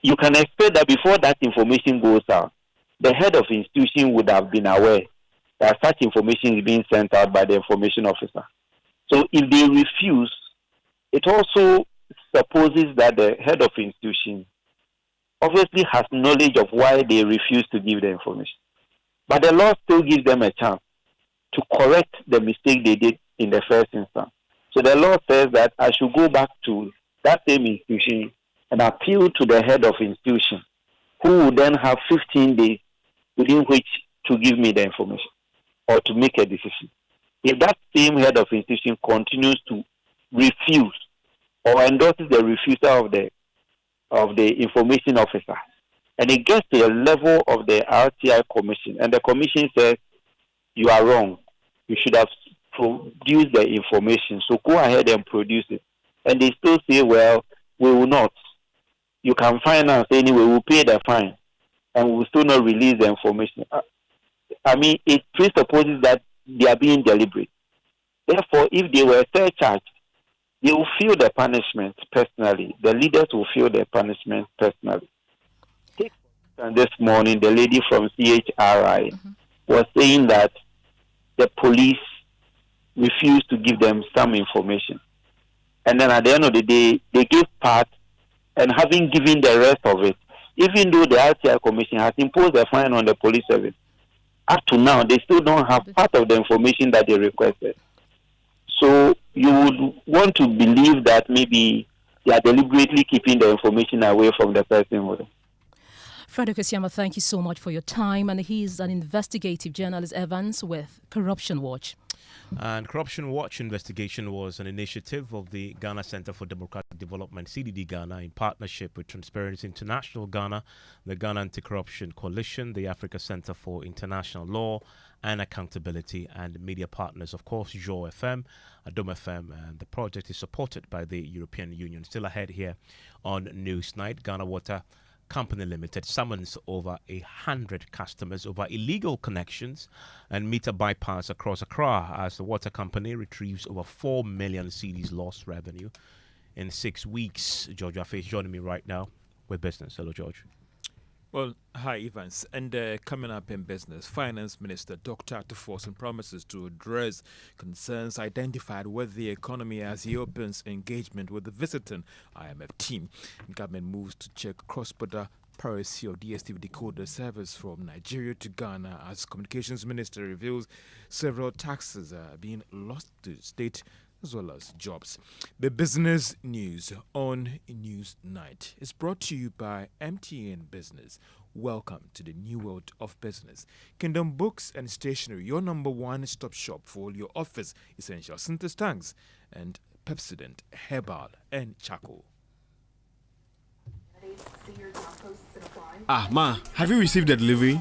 you can expect that before that information goes out, the head of institution would have been aware that such information is being sent out by the information officer. So if they refuse, it also supposes that the head of institution obviously has knowledge of why they refuse to give the information. But the law still gives them a chance to correct the mistake they did in the first instance. So the law says that I should go back to that same institution and appeal to the head of institution, who will then have 15 days within which to give me the information or to make a decision. If that same head of institution continues to refuse or endorses the refusal of the information officer, and it gets to the level of the RTI Commission, and the Commission says, you are wrong, you should have produced the information, so go ahead and produce it. And they still say, well, we will not. You can fine us anyway, we'll pay the fine, and we will still not release the information. It presupposes that they are being deliberate. Therefore, if they were surcharged, they will feel the punishment personally. The leaders will feel the punishment personally. And this morning, the lady from CHRI was saying that the police refused to give them some information. And then at the end of the day, they gave part, and having given the rest of it, even though the RTI Commission has imposed a fine on the police service, up to now, they still don't have part of the information that they requested. So you would want to believe that maybe they are deliberately keeping the information away from the person. Frederick Asiama, thank you so much for your time. And he's an investigative journalist, Evans, with Corruption Watch. And Corruption Watch investigation was an initiative of the Ghana Center for Democratic Development, CDD Ghana, in partnership with Transparency International Ghana, the Ghana Anti-Corruption Coalition, the Africa Center for International Law and Accountability, and media partners, of course, Joy FM, Adom FM, and the project is supported by the European Union. Still ahead here on Newsnight, Ghana Water Company Limited summons over 100 customers over illegal connections and meter bypass across Accra as the water company retrieves over 4 million cedis lost revenue in 6 weeks. George Affe is joining me right now with business. Hello, George. Well, hi, Evans. And coming up in business, Finance Minister Dr. Tuforson promises to address concerns identified with the economy as he opens engagement with the visiting IMF team. Government moves to check cross-border piracy of DStv decoder service from Nigeria to Ghana as Communications Minister reveals several taxes are being lost to state as well as jobs. The business news on Newsnight is brought to you by MTN Business. Welcome to the new world of business. Kingdom Books and Stationery, your number one stop shop for all your office essentials, Synthesis tanks and Pepsodent, Herbal and Charcoal. Ah, Ma, have you received the delivery?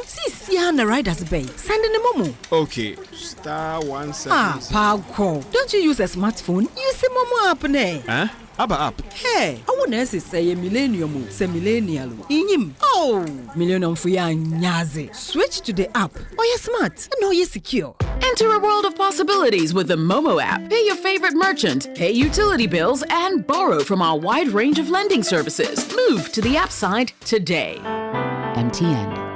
Sis, yeah, the riders bay. Send in the momo. Okay, *170. Ah, power. Don't you use a smartphone? Use a momo app, ne? Huh? Abba app. Hey, I want to say a millennium, say millennial. Inim. Oh, millennium for ya nyaze. Switch to the app. Oh, you're smart. And oh, you're secure. Enter a world of possibilities with the Momo app. Pay your favorite merchant, pay utility bills, and borrow from our wide range of lending services. Move to the app side today. MTN.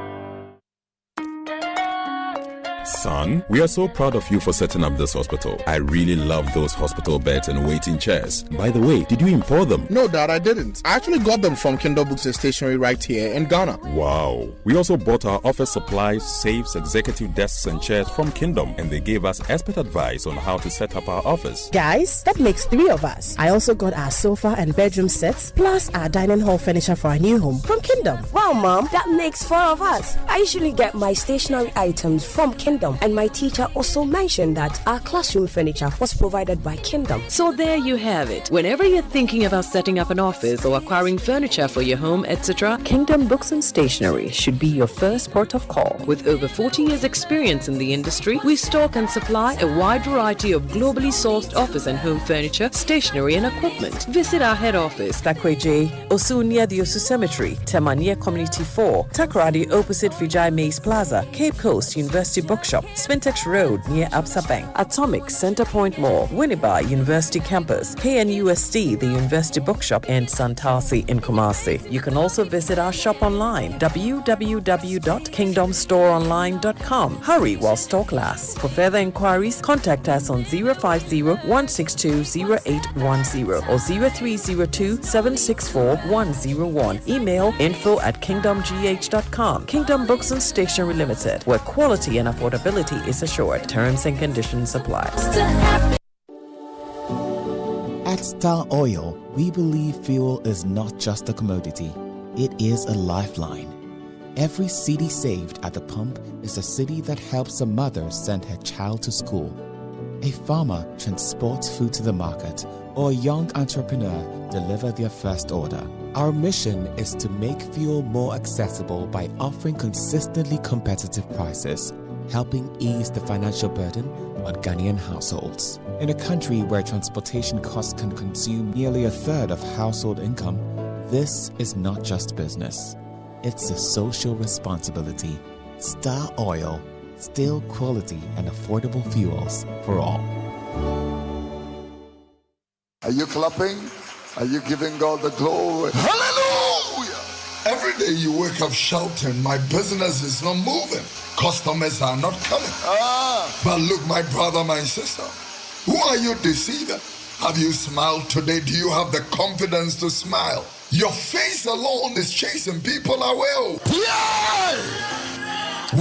Son, we are so proud of you for setting up this hospital. I really love those hospital beds and waiting chairs. By the way, did you import them? No, Dad, I didn't. I actually got them from Kingdom Books and Stationery right here in Ghana. Wow. We also bought our office supplies, safes, executive desks and chairs from Kingdom, and they gave us expert advice on how to set up our office. Guys, that makes 3 of us. I also got our sofa and bedroom sets, plus our dining hall furniture for our new home from Kingdom. Wow, Mom, that makes 4 of us. I usually get my stationery items from Kingdom. And my teacher also mentioned that our classroom furniture was provided by Kingdom. So there you have it. Whenever you're thinking about setting up an office or acquiring furniture for your home, etc., Kingdom Books and Stationery should be your first port of call. With over 40 years experience in the industry, we stock and supply a wide variety of globally sourced office and home furniture, stationery and equipment. Visit our head office, Takweje, Osu near the Osu Cemetery, Temania Community 4, Takoradi opposite Vijay Mays Plaza, Cape Coast University Bookshop, Spintex Road near Absa Bank, Atomic Center Point Mall, Winneba University Campus, KNUST, the University Bookshop, and Santasi in Kumasi. You can also visit our shop online, www.kingdomstoreonline.com. Hurry while stock lasts. For further inquiries, contact us on 050-162-0810 or 0302-764-101. Email info@kingdomgh.com. Kingdom Books and Stationery Limited, where quality and affordability is assured. Terms and conditions apply. At Star Oil, we believe fuel is not just a commodity, it is a lifeline. Every cedi saved at the pump is a cedi that helps a mother send her child to school, a farmer transports food to the market, or a young entrepreneur deliver their first order. Our mission is to make fuel more accessible by offering consistently competitive prices, helping ease the financial burden on Ghanaian households. In a country where transportation costs can consume nearly a third of household income, this is not just business. It's a social responsibility. Star Oil, still quality and affordable fuels for all. Are you clapping? Are you giving God the glory? Hallelujah! Every day you wake up shouting, my business is not moving. Customers are not coming. But look, my brother, my sister, who are you deceiving? Have you smiled today? Do you have the confidence to smile? Your face alone is chasing people away. Yeah!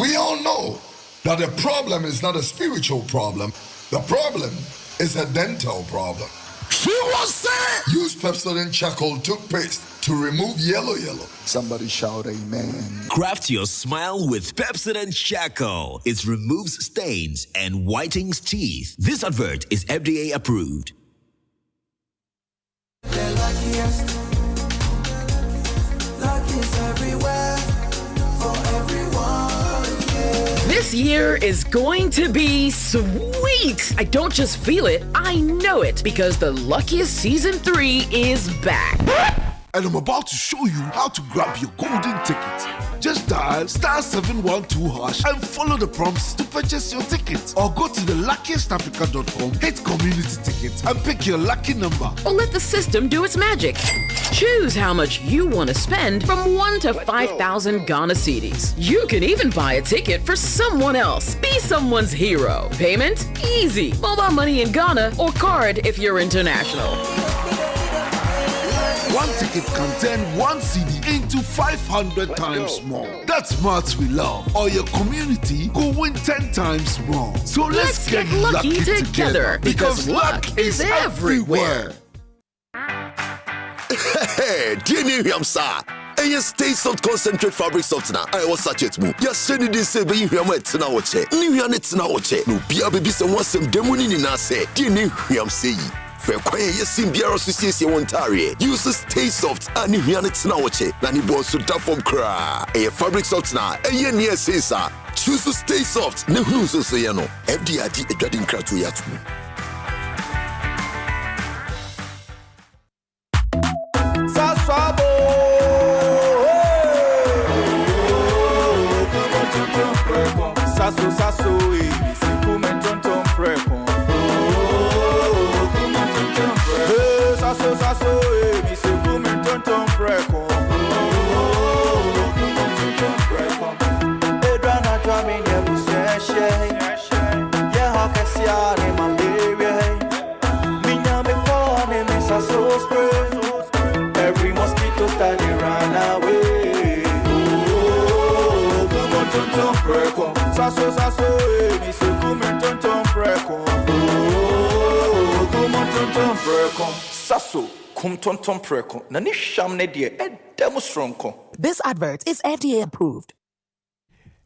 We all know that the problem is not a spiritual problem. The problem is a dental problem. She was saying, use Pepsodent charcoal toothpaste to remove yellow. Somebody shout amen. Craft your smile with Pepsodent charcoal. It removes stains and whitens teeth. This advert is FDA approved. This year is going to be sweet. I don't just feel it, I know it, because the Luckiest Season 3 is back. And I'm about to show you how to grab your golden ticket. Just dial *712# and follow the prompts to purchase your ticket. Or go to theluckiestafrica.com, hit community tickets, and pick your lucky number. Or let the system do its magic. Choose how much you want to spend from 1 to 5,000 Ghana cedis. You can even buy a ticket for someone else. Be someone's hero. Payment? Easy. Mobile money in Ghana or card if you're international. One ticket can turn 1 CD into 500 times more. That's maths we love. Or your community will win 10 times more. So let's get lucky together because luck is everywhere. Hey, dear Yamsa. And you stay soft concentrate fabric softener. I was such it move. You're sending this say, but you hear my tina watch it. New units now watch it. No, be a baby, someone some demon in us say, dear Yamsa. For quiet, yes, sim beer association Ontario. Use Stay Soft and you hear it now watch it. Nani boss to tap from cry. A fabric softener. And you near say, sir. Choose to Stay Soft. No who's so say, no. FDID a dreading crack to yatu. Sasso, every mosquito standing run away. Sasso, mi se come tonton preko. Sasso, kum tonton preko. Na ni sham ne die e demonstronko. This advert is FDA approved.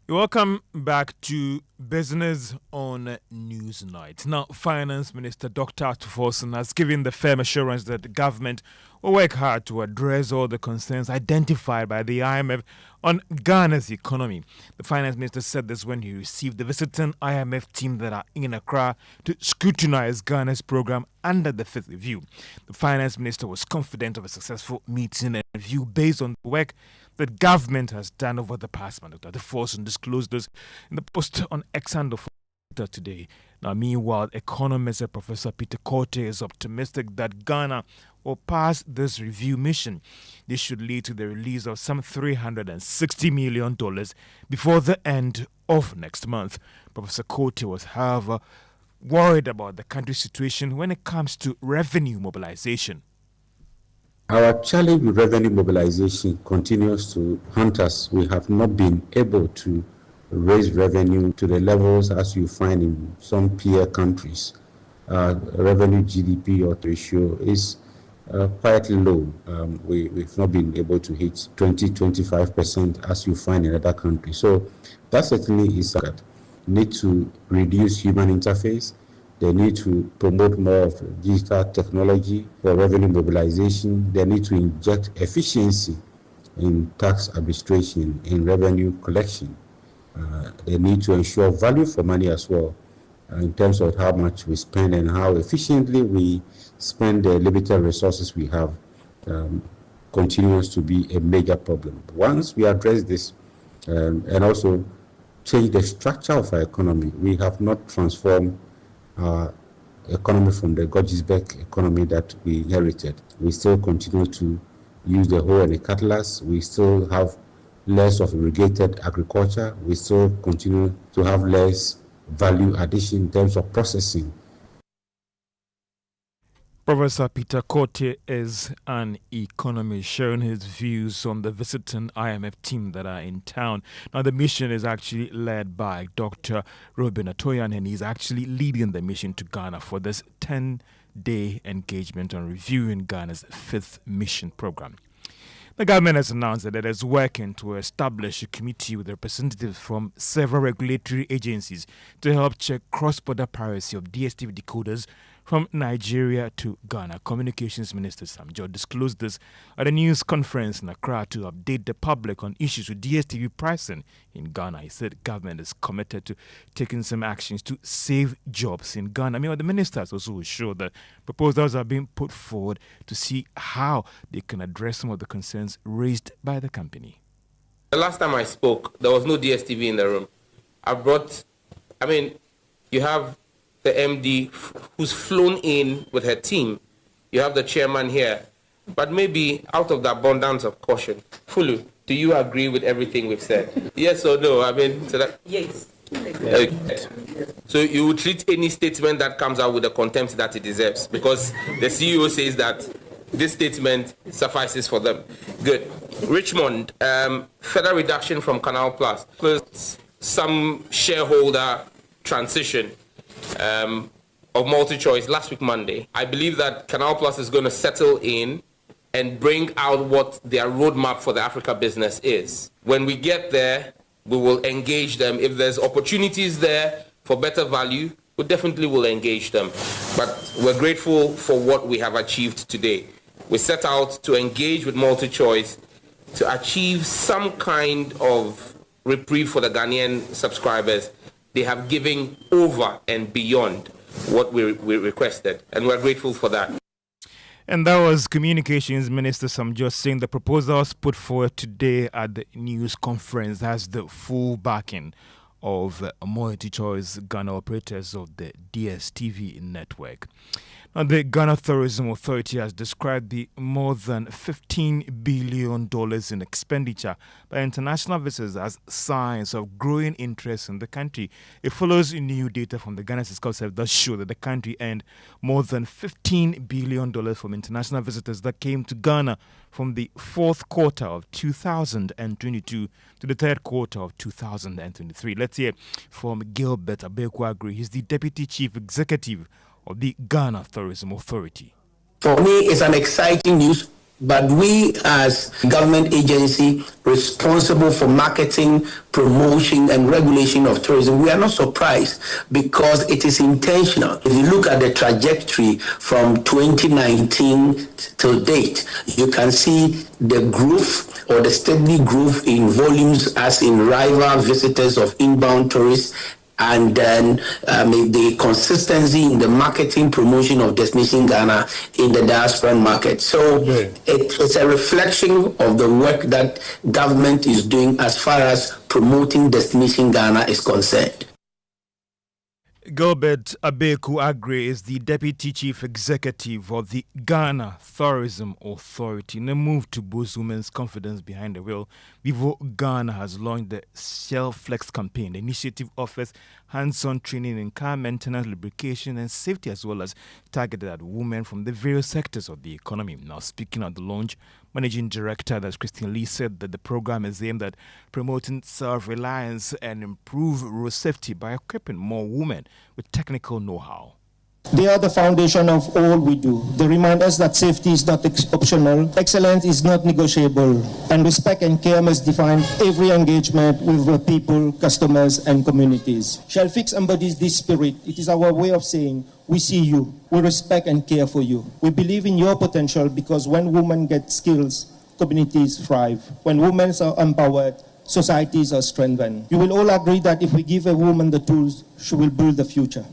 Welcome back to Business on Newsnight. Now, Finance Minister Dr. Tuforson has given the firm assurance that the government will work hard to address all the concerns identified by the IMF on Ghana's economy. The Finance Minister said this when he received the visiting IMF team that are in Accra to scrutinize Ghana's program under the fifth review. The Finance Minister was confident of a successful meeting and review based on the work that government has done over the past month. Dr. Forson disclosed this in the post on X today. Now, meanwhile, economist Professor Peter Korte is optimistic that Ghana will pass this review mission. This should lead to the release of some $360 million before the end of next month. Professor Korte was, however, worried about the country's situation when it comes to revenue mobilization. Our challenge with revenue mobilization continues to haunt us. We have not been able to raise revenue to the levels as you find in some peer countries. Revenue GDP or ratio is quite low. We've not been able to hit 20-25% as you find in other countries. So that certainly is that need to reduce human interface. They need to promote more of digital technology for revenue mobilization. They need to inject efficiency in tax administration, in revenue collection. They need to ensure value for money as well in terms of how much we spend and how efficiently we spend the limited resources we have. Continues to be a major problem. Once we address this and also change the structure of our economy, we have not transformed our economy from the Gothisbeck economy that we inherited. We still continue to use the hoe and the cutlass. We still have less of irrigated agriculture. We still continue to have less value addition in terms of processing. Professor Peter Korte is an economist sharing his views on the visiting IMF team that are in town. Now, the mission is actually led by Dr. Robin Atoyan, and he's actually leading the mission to Ghana for this 10 day engagement on reviewing Ghana's fifth mission program. The government has announced that it is working to establish a committee with representatives from several regulatory agencies to help check cross-border piracy of DStv decoders from Nigeria to Ghana. Communications Minister Sam George disclosed this at a news conference in Accra to update the public on issues with DStv pricing in Ghana. He said government is committed to taking some actions to save jobs in Ghana. Meanwhile, the ministers also assured that proposals are being put forward to see how they can address some of the concerns raised by the company. The last time I spoke, there was no DStv in the room. You have the MD who's flown in with her team. You have the chairman here. But maybe out of the abundance of caution, Fulu, do you agree with everything we've said? Yes or no? Yes. So you will treat any statement that comes out with the contempt that it deserves, because the CEO says that this statement suffices for them. Good. Richmond, further reduction from Canal Plus. Some shareholder transition of MultiChoice last week Monday. I believe that Canal Plus is going to settle in and bring out what their roadmap for the Africa business is. When we get there, we will engage them. If there's opportunities there for better value, we definitely will engage them. But we're grateful for what we have achieved today. We set out to engage with MultiChoice to achieve some kind of reprieve for the Ghanaian subscribers. They have given over and beyond what we requested, and we're grateful for that. And that was Communications Minister Sam George saying the proposals put forward today at the news conference has the full backing of MultiChoice Ghana operators of the DStv network. Now, the Ghana Tourism Authority has described the more than $15 billion in expenditure by international visitors as signs of growing interest in the country. It follows new data from the Ghana Fiscal Service that show that the country earned more than $15 billion from international visitors that came to Ghana from the fourth quarter of 2022 to the third quarter of 2023. Let's hear from Gilbert Abekwagri. He's the Deputy Chief Executive of the Ghana Tourism Authority. For me, it's an exciting news, but we as government agency responsible for marketing, promotion, and regulation of tourism, we are not surprised because it is intentional. If you look at the trajectory from 2019 till date, you can see the growth or the steady growth in volumes as in rival visitors of inbound tourists, and then the consistency in the marketing promotion of Destination Ghana in the diaspora market. So it's a reflection of the work that government is doing as far as promoting Destination Ghana is concerned. Gilbert Abeku Agre is the Deputy Chief Executive of the Ghana Tourism Authority. In a move to boost women's confidence behind the wheel, Vivo Ghana has launched the Shell Flex campaign. The initiative offers hands-on training in car maintenance, lubrication, and safety, as well as targeted at women from the various sectors of the economy. Now, speaking at the launch, Managing Director, that's Christian Lee, said that the program is aimed at promoting self-reliance and improve road safety by equipping more women with technical know-how. They are the foundation of all we do. They remind us that safety is not optional, excellence is not negotiable, and respect and care must define every engagement with the people, customers, and communities. Shell Fix embodies this spirit. It is our way of saying, we see you, we respect and care for you. We believe in your potential because when women get skills, communities thrive. When women are empowered, societies are strengthened. You will all agree that if we give a woman the tools, she will build the future.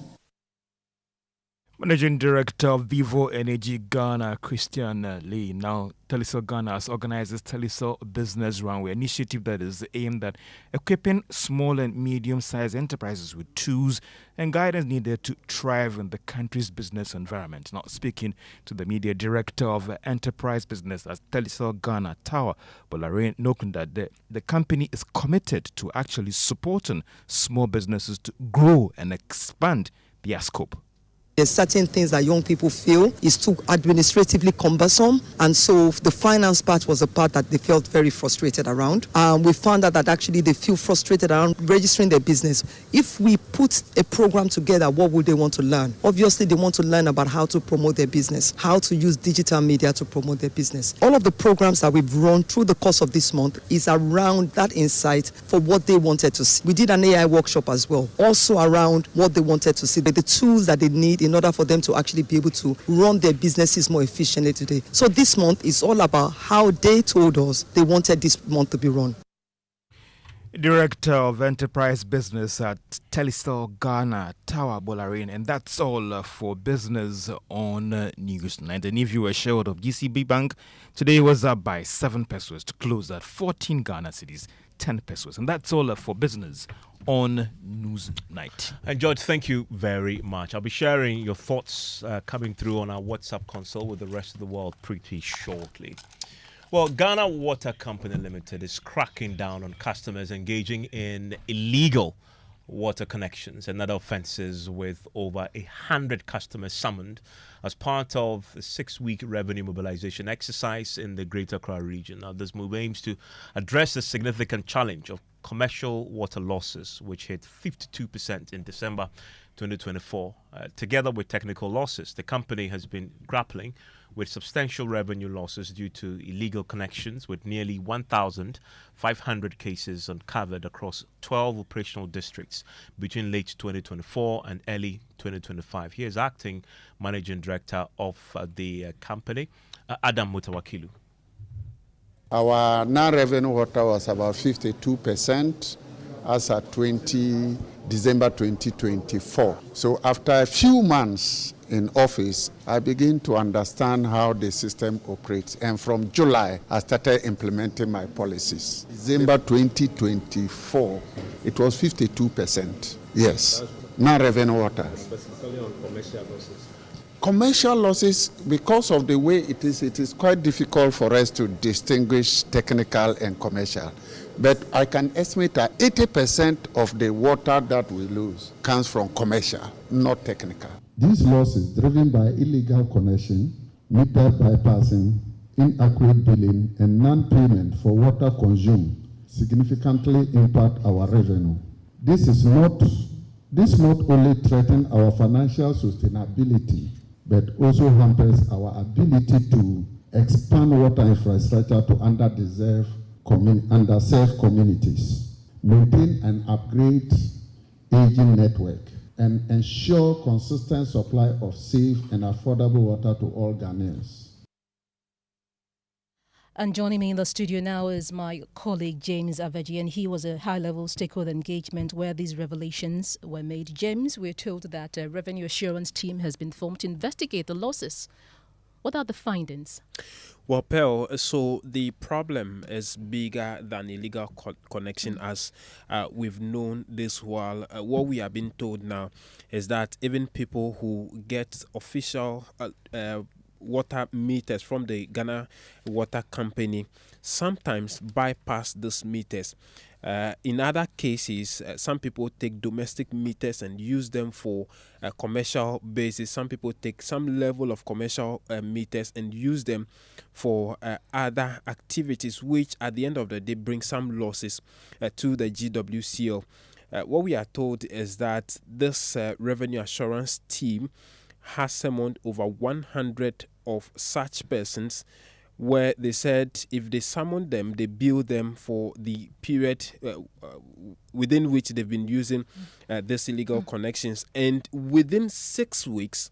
Managing Director of Vivo Energy Ghana, Christian Lee. Now, Telecel Ghana has organized this Telecel Business Runway initiative that is aimed at equipping small and medium-sized enterprises with tools and guidance needed to thrive in the country's business environment. Now, speaking to the Media Director of Enterprise Business at Telecel Ghana Tower, Bolaren Nokunda, the company is committed to actually supporting small businesses to grow and expand their scope. There's certain things that young people feel is too administratively cumbersome, and so the finance part was a part that they felt very frustrated around. We found out that actually they feel frustrated around registering their business. If we put a program together, what would they want to learn? Obviously, they want to learn about how to promote their business, how to use digital media to promote their business. All of the programs that we've run through the course of this month is around that insight for what they wanted to see. We did an AI workshop as well, also around what they wanted to see, the tools that they need in order for them to actually be able to run their businesses more efficiently today. So this month is all about how they told us they wanted this month to be run. Director of Enterprise Business at Telestar Ghana, Tawa Bolarin, and that's all for business on Newsnight. And if you were shareholder of GCB Bank, today was up by 7 pesos to close at 14 Ghana cedis, 10 pesos. And that's all for business on Newsnight. And George, thank you very much. I'll be sharing your thoughts coming through on our WhatsApp console with the rest of the world pretty shortly. Well, Ghana Water Company Limited is cracking down on customers engaging in illegal water connections and other offences, with over 100 customers summoned as part of a 6-week revenue mobilization exercise in the Greater Accra region. Now, this move aims to address the significant challenge of commercial water losses, which hit 52% in December 2024. Together with technical losses, the company has been grappling with substantial revenue losses due to illegal connections, with nearly 1,500 cases uncovered across 12 operational districts between late 2024 and early 2025. Here's acting managing director of the company, Adam Mutawakilu. Our non-revenue water was about 52% as at December 2024. So after a few months in office, I begin to understand how the system operates. And from July, I started implementing my policies. December 2024, it was 52%. Yes, non-revenue water. Specifically on commercial losses. Commercial losses, because of the way it is quite difficult for us to distinguish technical and commercial. But I can estimate that 80% of the water that we lose comes from commercial, not technical. These losses, driven by illegal connection, meter bypassing, inaccurate billing, and non-payment for water consumed, significantly impact our revenue. This not only threatens our financial sustainability, but also hampers our ability to expand water infrastructure to underserved communities, maintain and upgrade aging network, and ensure consistent supply of safe and affordable water to all Ghanaians. And joining me in the studio now is my colleague James Aveji, and he was a high-level stakeholder engagement where these revelations were made. James, we're told that a revenue assurance team has been formed to investigate the losses. What are the findings? Well, Pearl, so the problem is bigger than illegal connection, as we've known this while. What we are being told now is that even people who get official water meters from the Ghana Water Company sometimes bypass these meters. In other cases, some people take domestic meters and use them for commercial basis. Some people take some level of commercial meters and use them for other activities, which at the end of the day bring some losses to the GWCL. What we are told is that this revenue assurance team has summoned over 100 of such persons, where they said if they summon them, they bill them for the period within which they've been using these illegal connections. And within 6 weeks,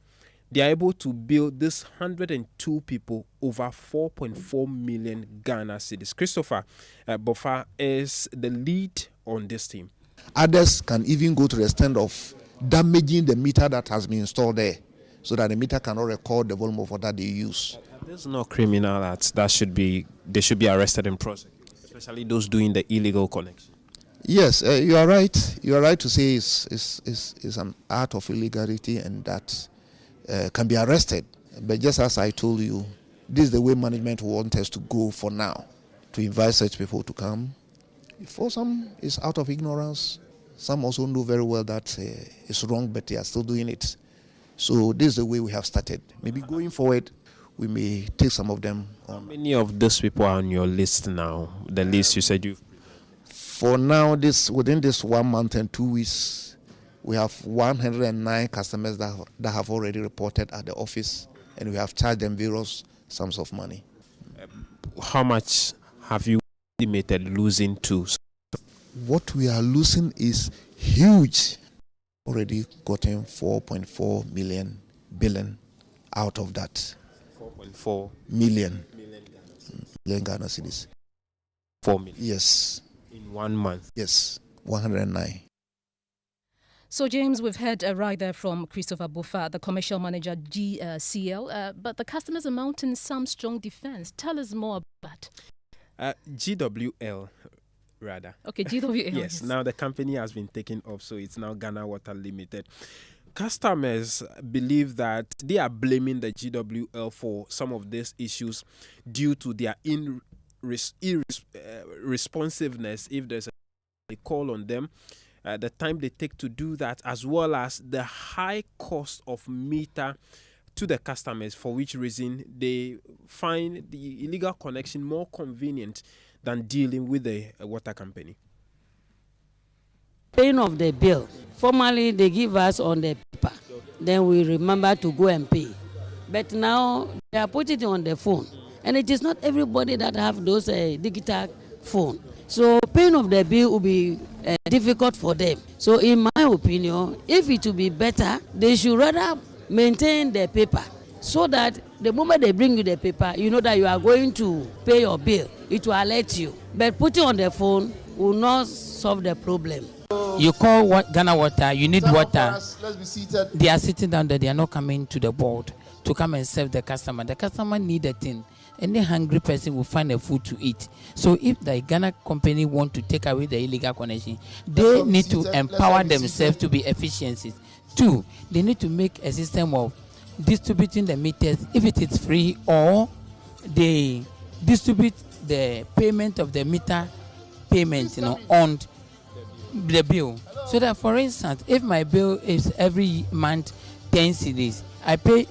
they are able to bill this 102 people over 4.4 million Ghana cedis. Christopher Bofa is the lead on this team. Others can even go to the extent of damaging the meter that has been installed there, so that the meter cannot record the volume of water they use. There's no criminal acts they should be arrested and prosecuted, especially those doing the illegal connection. Yes, you are right. You are right to say it's an act of illegality and that can be arrested. But just as I told you, this is the way management wants us to go for now, to invite such people to come. For some, it's out of ignorance. Some also know very well that it's wrong, but they are still doing it. So this is the way we have started. Maybe going forward, we may take some of them on. How many of those people are on your list now? The list you said you. For now, within this 1 month and 2 weeks, we have 109 customers that have already reported at the office, and we have charged them various sums of money. How much have you estimated losing to? What we are losing is huge. Already gotten 4.4 billion out of that. 4.4 million Ghana cedis. 4 million. Yes. In 1 month. Yes. 109. So, James, we've heard right there from Christopher Buffa, the commercial manager, GCL, but the customers are mounting some strong defense. Tell us more about that. GWL, rather. Okay, GWL. Yes, now the company has been taken off, so it's now Ghana Water Limited. Customers believe that they are blaming the GWL for some of these issues due to their irresponsiveness if there's a call on them. The time they take to do that, as well as the high cost of meter to the customers, for which reason they find the illegal connection more convenient than dealing with the water company. Paying of the bill. Formally, they give us on the paper. Then we remember to go and pay. But now they are putting it on the phone. And it is not everybody that have those digital phone. So paying of the bill will be difficult for them. So in my opinion, if it will be better, they should rather maintain the paper so that the moment they bring you the paper, you know that you are going to pay your bill. It will alert you. But putting on the phone will not solve the problem. You call Ghana Water, you need water. Let's be seated. They are sitting down there, they are not coming to the board to come and serve the customer. The customer need a thing. Any hungry person will find a food to eat. So if the Ghana company want to take away the illegal connection, they need to empower themselves to be efficiencies. 2, they need to make a system of distributing the meters if it is free, or they distribute the payment of the meter payment, on the bill. So that, for instance, if my bill is every month 10 cedis, I pay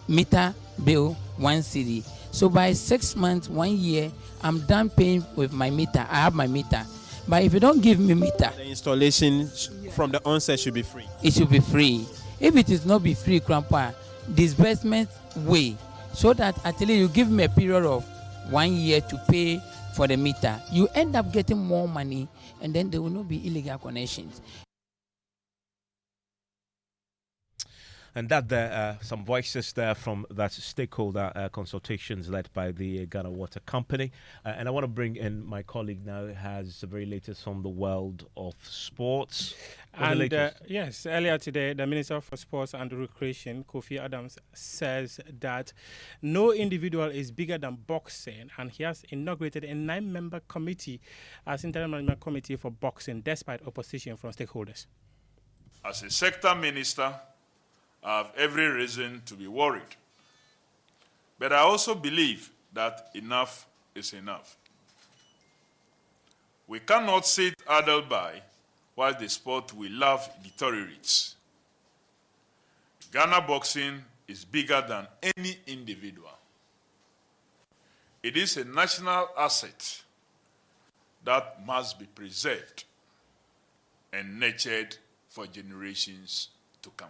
meter bill 1 cedi. So by 6 months, 1 year, I'm done paying with my meter. I have my meter. But if you don't give me meter, the installation from the onset should be free. It should be free. If it is not be free, Grandpa, disbursement way, so that at least you give me a period of 1 year to pay for the meter. You end up getting more money, and then there will not be illegal connections. And that there some voices there from that stakeholder consultations led by the Ghana Water Company. And I want to bring in my colleague now who has the very latest from the world of sports. And yes, earlier today, the Minister for Sports and Recreation, Kofi Adams, says that no individual is bigger than boxing, and he has inaugurated a 9-member committee as interim management committee for boxing, despite opposition from stakeholders. As a sector minister, I have every reason to be worried. But I also believe that enough is enough. We cannot sit idle by while the sport we love deteriorates. Ghana boxing is bigger than any individual. It is a national asset that must be preserved and nurtured for generations to come.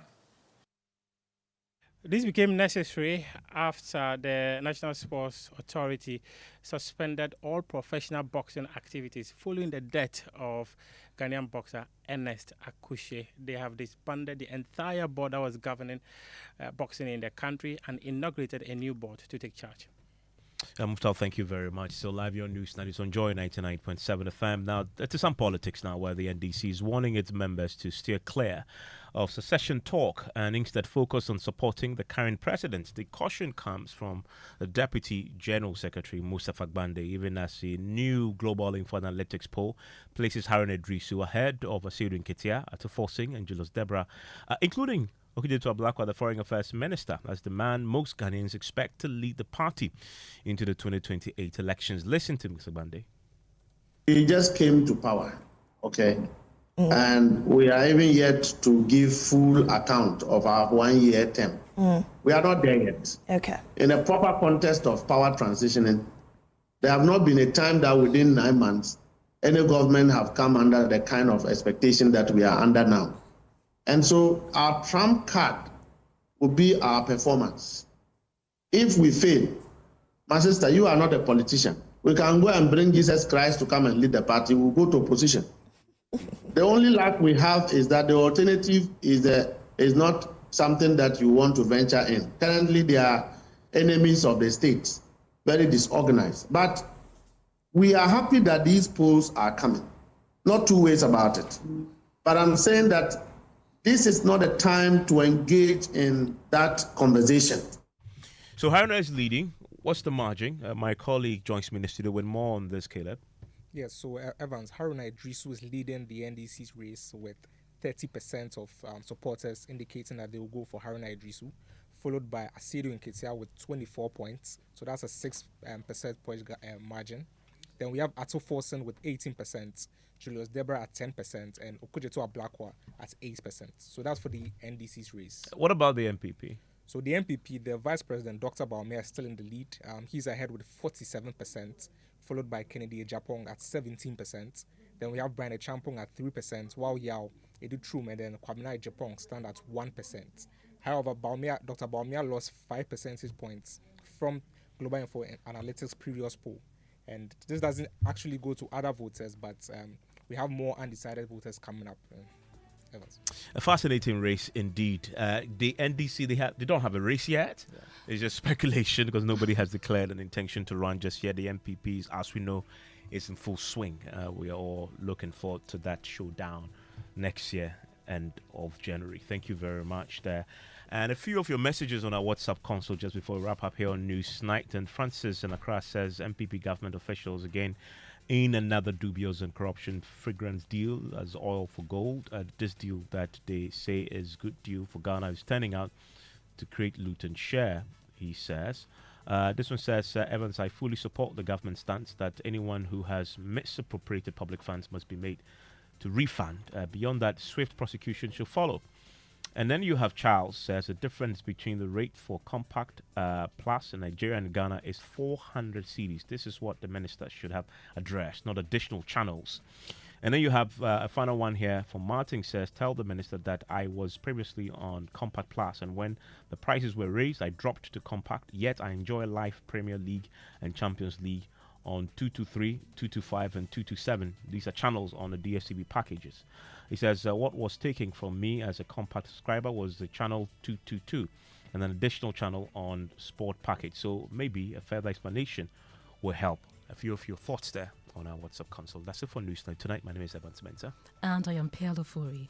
This became necessary after the National Sports Authority suspended all professional boxing activities following the death of Ghanaian boxer Ernest Akushe. They have disbanded the entire board that was governing boxing in the country and inaugurated a new board to take charge. Muftal, thank you very much. So live your news now is on Joy 99.7 FM. Now, to some politics now, where the NDC is warning its members to steer clear of secession talk and instead focus on supporting the current president. The caution comes from the Deputy General Secretary, Musa Fagbande, even as a new Global Info Analytics poll places Harun Idrisu ahead of Asiru Nketia, Atufo Singh and Julius Debra, including Okideto Ablakwa, the Foreign Affairs Minister, as the man most Ghanaians expect to lead the party into the 2028 elections. Listen to Mr. Bande. He just came to power, okay? And we are even yet to give full account of our 1-year term. We are not there yet. Okay. In a proper context of power transitioning, there have not been a time that within 9 months, any government have come under the kind of expectation that we are under now. And so our trump card will be our performance. If we fail, my sister, you are not a politician. We can go and bring Jesus Christ to come and lead the party. We'll go to opposition. The only luck we have is that the alternative is not something that you want to venture in. Currently, they are enemies of the state, very disorganized. But we are happy that these polls are coming. Not two ways about it. But I'm saying that this is not a time to engage in that conversation. So Haruna is leading. What's the margin? My colleague joins me in the studio with more on this, Caleb. Yes, so Evans, Haruna Idrisu is leading the NDC's race with 30% of supporters indicating that they will go for Haruna Idrisu, followed by Asidu Nketia with 24 points. So that's a 6 percentage point margin. Then we have Ato Forsen with 18%, Julius Deborah at 10%, and Okujeto Ablakwa at 8%. So that's for the NDC's race. What about the MPP? So the MPP, the Vice President, Dr. Baumia, is still in the lead. He's ahead with 47%, followed by Kennedy Ejapong at 17%. Then we have Brian Echampong at 3%, while Yao, Edu Trum, and then Kwabena Ejapong stand at 1%. However, Dr. Baumia lost 5 percentage points from Global Info Analytics' previous poll. And this doesn't actually go to other voters, but we have more undecided voters coming up. Evans. A fascinating race indeed. The NDC, they don't have a race yet. Yeah. It's just speculation because nobody has declared an intention to run just yet. The MPPs, as we know, is in full swing. We are all looking forward to that showdown next year, end of January. Thank you very much there. And a few of your messages on our WhatsApp console just before we wrap up here on Newsnight. And Francis in Accra says MPP government officials again in another dubious and corruption fragrance deal as oil for gold. This deal that they say is good deal for Ghana is turning out to create loot and share, he says. This one says, Evans, I fully support the government stance that anyone who has misappropriated public funds must be made to refund. Beyond that, swift prosecution should follow. And then you have Charles says the difference between the rate for Compact Plus in Nigeria and Ghana is 400 cedis. This is what the minister should have addressed, not additional channels. And then you have a final one here from Martin says, tell the minister that I was previously on Compact Plus, and when the prices were raised, I dropped to Compact, yet I enjoy Live Premier League and Champions League on 223, 225, and 227. These are channels on the DStv packages. He says, what was taken from me as a Compact subscriber was the channel 222 and an additional channel on Sport package. So maybe a further explanation will help. A few of your thoughts there on our WhatsApp console. That's it for Newsnight tonight. My name is Mensah. And I am Pia Lofuri.